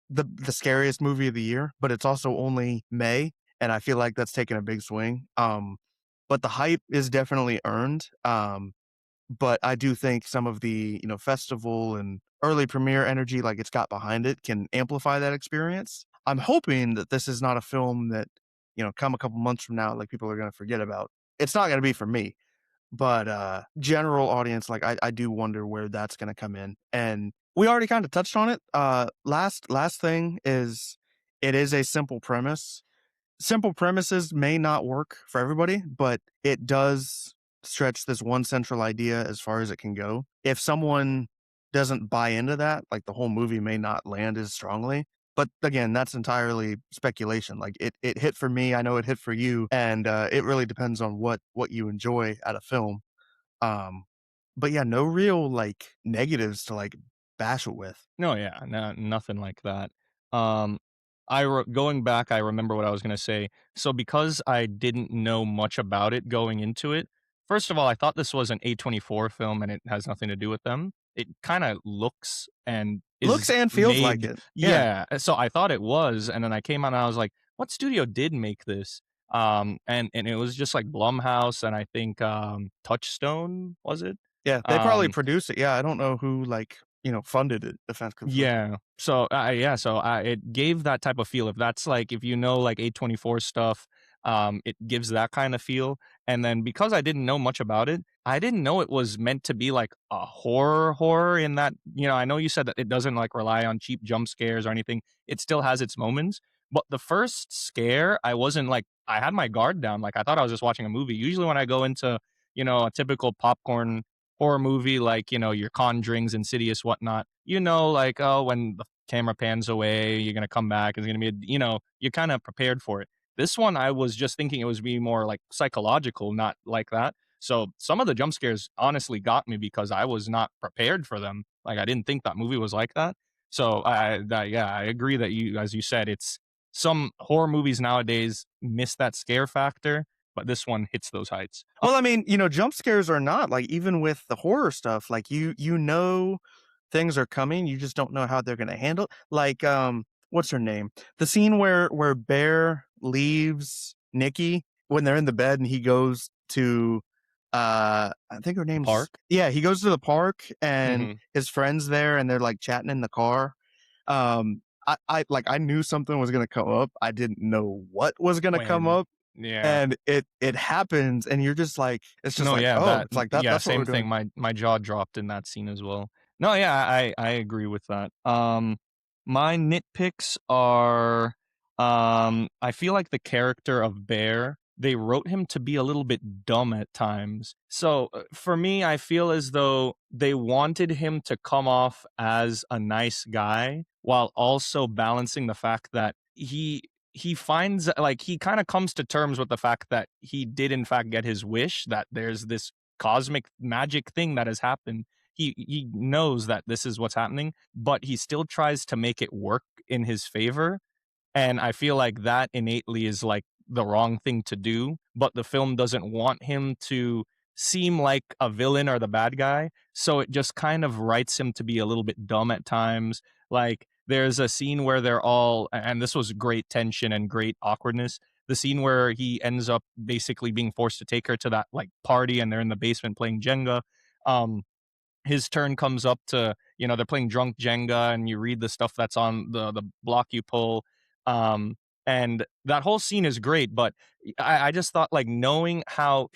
B: the scariest movie of the year, but it's also only May, and I feel like that's taking a big swing. But the hype is definitely earned. But I do think some of the, festival and early premiere energy, like, it's got behind it can amplify that experience. I'm hoping that this is not a film that, come a couple months from now, like, people are gonna forget about. It's not gonna be for me, but, general audience, like, I do wonder where that's gonna come in, and we already kinda touched on it. Last thing is it is a simple premise. Simple premises may not work for everybody, but it does stretch this one central idea as far as it can go. If someone doesn't buy into that, like the whole movie may not land as strongly. But again, that's entirely speculation. Like it hit for me, I know it hit for you, and it really depends on what you enjoy at a film. Um, but yeah, no real like negatives to like bash it with.
A: No, yeah, no, nothing like that. Um, going back, I remember what I was gonna say. So because I didn't know much about it going into it, first of all, I thought this was an A24 film, and it has nothing to do with them. It kind of looks and
B: Looks
A: is
B: and feels like
A: made,
B: it. Yeah.
A: yeah. So I thought it was, and then I came out and I was like, "What studio did make this?" And it was just like Blumhouse, and I think Touchstone was it?
B: Yeah, they probably
A: Um,
B: produce it. Yeah, I don't know who, like, funded it effectively.
A: Yeah. So, it gave that type of feel. If that's like if you know like A24 stuff, it gives that kind of feel. And then because I didn't know much about it, I didn't know it was meant to be like a horror in that, I know you said that it doesn't like rely on cheap jump scares or anything. It still has its moments. But the first scare, I wasn't like I had my guard down. Like I thought I was just watching a movie. Usually when I go into, a typical popcorn horror movie like, your Conjurings, Insidious, whatnot, like, oh, when the camera pans away, you're gonna come back. It's gonna be, you're kind of prepared for it. This one, I was just thinking it was be more like psychological, not like that. So some of the jump scares honestly got me because I was not prepared for them. Like I didn't think that movie was like that. So yeah, I agree that as you said, it's some horror movies nowadays miss that scare factor, but this one hits those heights.
B: Well, I mean, jump scares are not like even with the horror stuff, like you know things are coming, you just don't know how they're gonna handle like, what's her name? The scene where Bear leaves Nikki when they're in the bed and he goes to, I think her
A: The
B: name's
A: park.
B: yeah, he goes to the park and
A: Hmm.
B: his friend's there and they're, like, chatting in the car. I knew something was gonna come up. I didn't know what was gonna come
A: When,
B: up,
A: yeah.
B: and it happens, and you're just like it's just
A: No,
B: like,
A: yeah,
B: "Oh," it's like,
A: yeah,
B: that's what we're
A: same
B: doing.
A: thing. My jaw dropped in that scene as well. No, yeah, I agree with that. My nitpicks are, I feel like the character of Bear. they wrote him to be a little bit dumb at times. So for me, I feel as though they wanted him to come off as a nice guy while also balancing the fact that he finds like he kind of comes to terms with the fact that he did in fact get his wish, that there's this cosmic magic thing that has happened. He knows that this is what's happening, but he still tries to make it work in his favor, and I feel like that innately is like the wrong thing to do, but the film doesn't want him to seem like a villain or the bad guy. So it just kind of writes him to be a little bit dumb at times. Like there's a scene where they're all, and this was great tension and great awkwardness. The scene where he ends up basically being forced to take her to that like party and they're in the basement playing Jenga. Um, his turn comes up to, they're playing drunk Jenga and you read the stuff that's on the block you pull. Um, and that whole scene is great, but I just thought like knowing how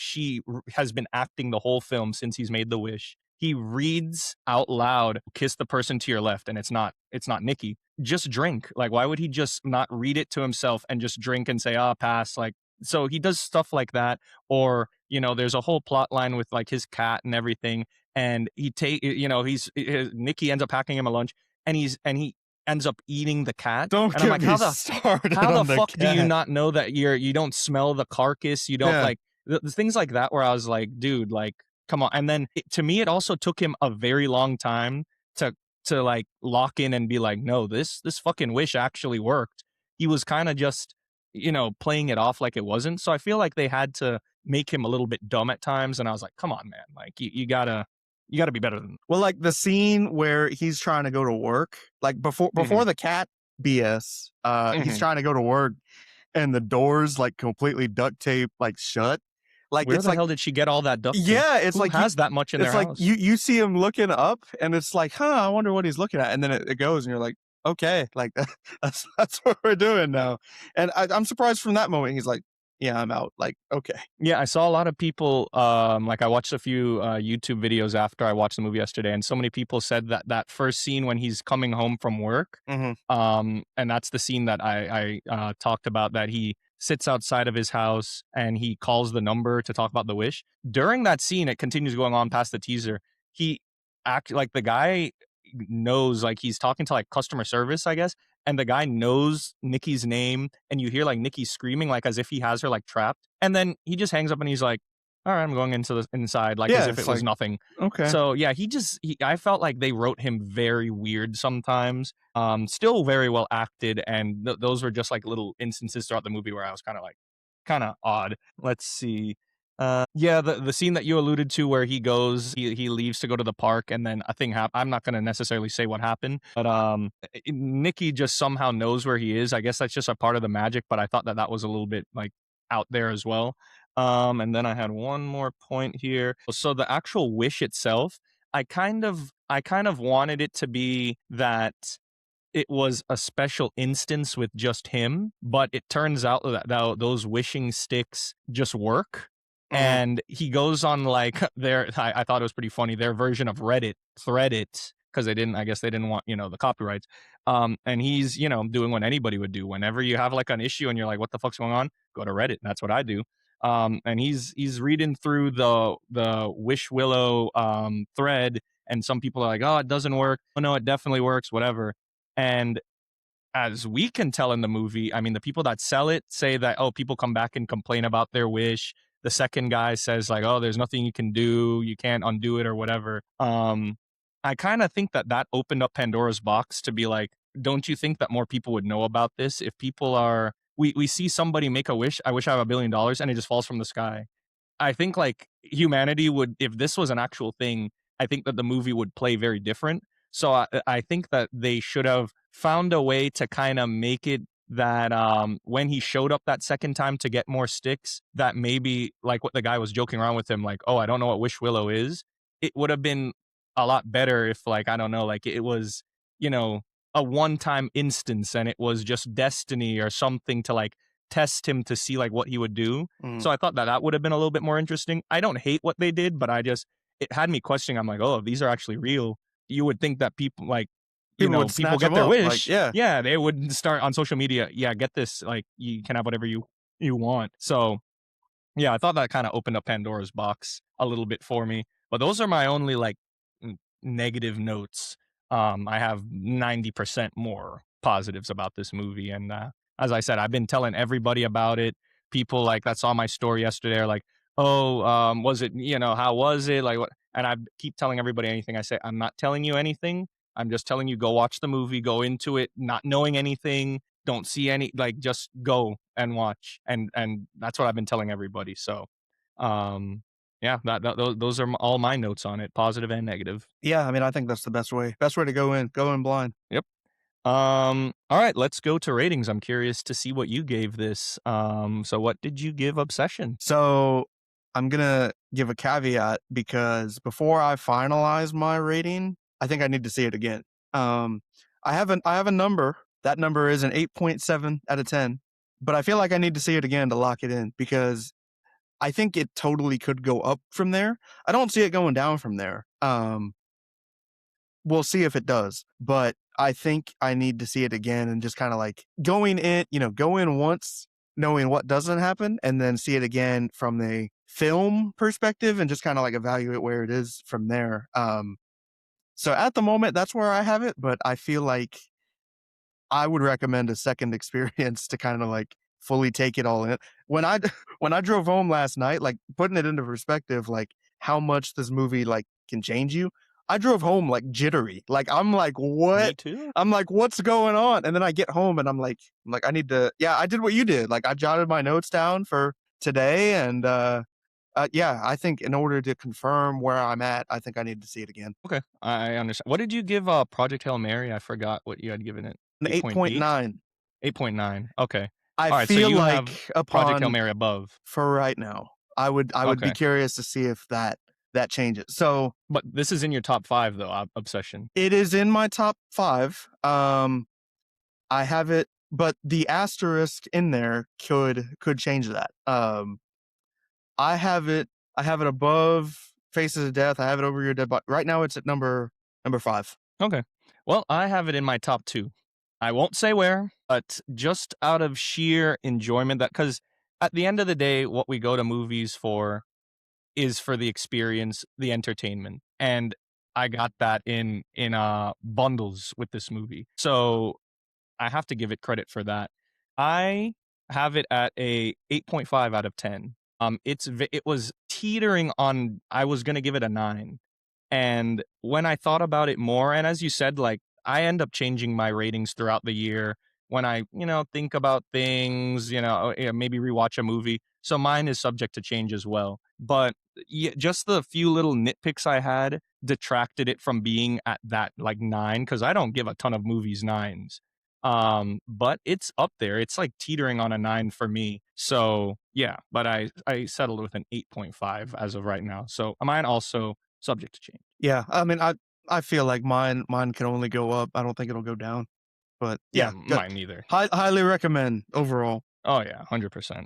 A: has been acting the whole film since he's made the wish. He reads out loud, kiss the person to your left, and it's not Nikki. Just drink. Like, why would he just not read it to himself and just drink and say, pass? Like, so he does stuff like that. Or, there's a whole plot line with like his cat and everything, and Nikki ends up packing him a lunch, and he ends up eating the cat.
B: Don't
A: And I'm
B: get
A: like,
B: me started
A: how the
B: on the
A: fuck do you
B: cat.
A: not know that you don't smell the carcass? You don't
B: Yeah.
A: like the things like that where I was like, dude, like, come on. And then to me, it also took him a very long time to like lock in and be like, no, this fucking wish actually worked. He was kind of just, playing it off like it wasn't. So I feel like they had to make him a little bit dumb at times. And I was like, come on, man. Like you gotta be better than.
B: Well, like the scene where he's trying to go to work, like before the cat BS, he's trying to go to work and the doors like completely duct tape like shut. Like
A: Where
B: it's
A: the
B: like
A: hell did she get all that duct tape?
B: yeah, it's
A: Who
B: like
A: has that much in their
B: it's like
A: house?
B: you see him looking up and it's like, huh, I wonder what he's looking at. And then it goes and you're like, okay, like that's what we're doing now. And I'm surprised from that moment. He's like, yeah, I'm out. Like, okay.
A: Yeah, I saw a lot of people, like I watched a few YouTube videos after I watched the movie yesterday, and so many people said that that first scene when he's coming home from work,
B: Mm-hmm.
A: and that's the scene that I talked about, that he sits outside of his house and he calls the number to talk about the wish. During that scene, it continues going on past the teaser. He act like the guy knows, like he's talking to like customer service, I guess, and the guy knows Nikki's name, and you hear like Nikki screaming like as if he has her like trapped, and then he just hangs up and he's like, all right, I'm going into the inside, like as
B: Yeah,
A: if it
B: it's
A: was
B: like,
A: nothing.
B: okay.
A: So yeah, I felt like they wrote him very weird sometimes. Still very well acted, and those were just like little instances throughout the movie where I was kind of odd. Let's see. Yeah, the scene that you alluded to where he leaves to go to the park, and then a thing happens. I'm not going to necessarily say what happened, but Nikki just somehow knows where he is. I guess that's just a part of the magic, but I thought that that was a little bit like out there as well. And then I had one more point here. So the actual wish itself, I kind of wanted it to be that it was a special instance with just him, but it turns out that those wishing sticks just work.
B: Mm-hmm.
A: And he goes on like I thought it was pretty funny, their version of Reddit, thread it, because I guess they didn't want, the copyrights. And he's, doing what anybody would do. Whenever you have like an issue and you're like, what the fuck's going on? Go to Reddit. That's what I do. And he's reading through the Wish Willow thread, and some people are like, oh, it doesn't work. Oh no, it definitely works, whatever. And as we can tell in the movie, I mean, the people that sell it say that, oh, people come back and complain about their wish. The second guy says like, oh, there's nothing you can do. You can't undo it or whatever. I kind of think that that opened up Pandora's box to be like, don't you think that more people would know about this? If people are, we see somebody make a wish, I wish I have $1 billion, and it just falls from the sky. I think like humanity would, if this was an actual thing, I think that the movie would play very different. So I think that they should have found a way to kind of make it that when he showed up that second time to get more sticks, that maybe like what the guy was joking around with him, like, oh, I don't know what Wish Willow is. It would have been a lot better if like, I don't know, like it was, a one-time instance and it was just destiny or something to like test him to see like what he would do.
B: Mm-hmm.
A: So I thought that that would have been a little bit more interesting. I don't hate what they did, but it had me questioning. I'm like, oh, if these are actually real, you would think that people like,
B: People would
A: people
B: snatch
A: get
B: him
A: their
B: up. Like,
A: wish.
B: yeah.
A: Yeah, they would start on social media. Yeah, get this. Like, you can have whatever you want. So Yeah, I thought that kinda opened up Pandora's box a little bit for me, but those are my only, like, negative notes. I have 90% more positives about this movie, and, as I said, I've been telling everybody about it. People, like, that saw my story yesterday are like, "Oh, was it how was it? Like, what?" And I keep telling everybody anything I say, "I'm not telling you anything. I'm just telling you go watch the movie, go into it not knowing anything, don't see any like, just go and watch," and that's what I've been telling everybody, so, yeah, those are all my notes on it, positive and negative.
B: Yeah, I mean, I think that's the best way. Best way to go in blind.
A: Yep. Alright, let's go to ratings. I'm curious to see what you gave this. So what did you give Obsession?
B: So I'm gonna give a caveat because before I finalize my rating, I think I need to see it again. Um, I have a number. That number is an 8.7 out of 10, but I feel like I need to see it again to lock it in because I think it totally could go up from there. I don't see it going down from there. We'll see if it does, but I think I need to see it again and just kind of like going in, go in once knowing what doesn't happen and then see it again from the film perspective and just kind of like evaluate where it is from there. So at the moment, that's where I have it, but I feel like I would recommend a second experience to kind of like fully take it all in. When I when I drove home last night, like putting it into perspective, like how much this movie like can change you. I drove home like jittery. Like I'm like,
A: Me
B: what?
A: too.
B: I'm like, what's going on? And then I get home and I'm like, I need to. Yeah, I did what you did. Like I jotted my notes down for today, and yeah, I think in order to confirm where I'm at, I think I need to see it again.
A: Okay, I understand. What did you give, Project Hail Mary? I forgot what you had given it.
B: An
A: 8.8?
B: 8.9.
A: 8.9, okay.
B: I
A: Alright, so
B: feel
A: you have
B: like
A: Project Hail
B: upon
A: Mary above.
B: for right now. I would be
A: Okay,
B: curious to see if that changes. So,
A: but this is in your top 5 though, Obsession.
B: it is in my top 5. I have it, but the asterisk in there could change that. I have it I have it above Faces of Death. I have it over Your Dead Body. Right now it's at number 5.
A: Okay. Well, I have it in my top 2. I won't say where, but just out of sheer enjoyment that because at the end of the day, what we go to movies for is for the experience, the entertainment, and I got that in bundles with this movie. So, I have to give it credit for that. I have it at a 8.5 out of 10. It was teetering on I was gonna give it a 9. And when I thought about it more, and as you said, like, I end up changing my ratings throughout the year when I, think about things, maybe rewatch a movie. So mine is subject to change as well. But yeah, just the few little nitpicks I had detracted it from being at that like 9 because I don't give a ton of movies nines. But it's up there. It's like teetering on a 9 for me. So yeah, but I settled with an 8.5 as of right now. So mine also subject to change.
B: Yeah, I mean, I feel like mine can only go up. I don't think it'll go down. But
A: Yeah,
B: yeah, good.
A: mine neither.
B: Highly recommend overall.
A: Oh yeah, 100%.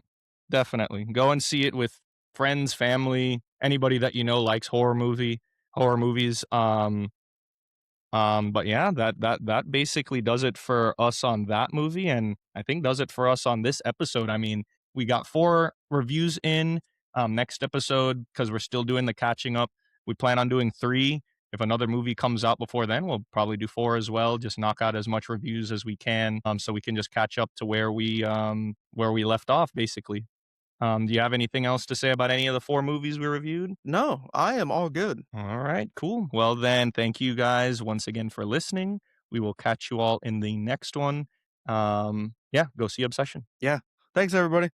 A: Definitely. Go and see it with friends, family, anybody that likes horror movies. But yeah, that basically does it for us on that movie, and I think does it for us on this episode. I mean, we got 4 reviews in. Next episode, because we're still doing the catching up, we plan on doing 3. If another movie comes out before then, we'll probably do 4 as well. Just knock out as much reviews as we can, so we can just catch up to where we left off, basically. Do you have anything else to say about any of the 4 movies we reviewed?
B: No, I am all good.
A: All right, cool. Well, then, thank you guys once again for listening. We will catch you all in the next one. Yeah, go see Obsession.
B: Yeah. Thanks everybody.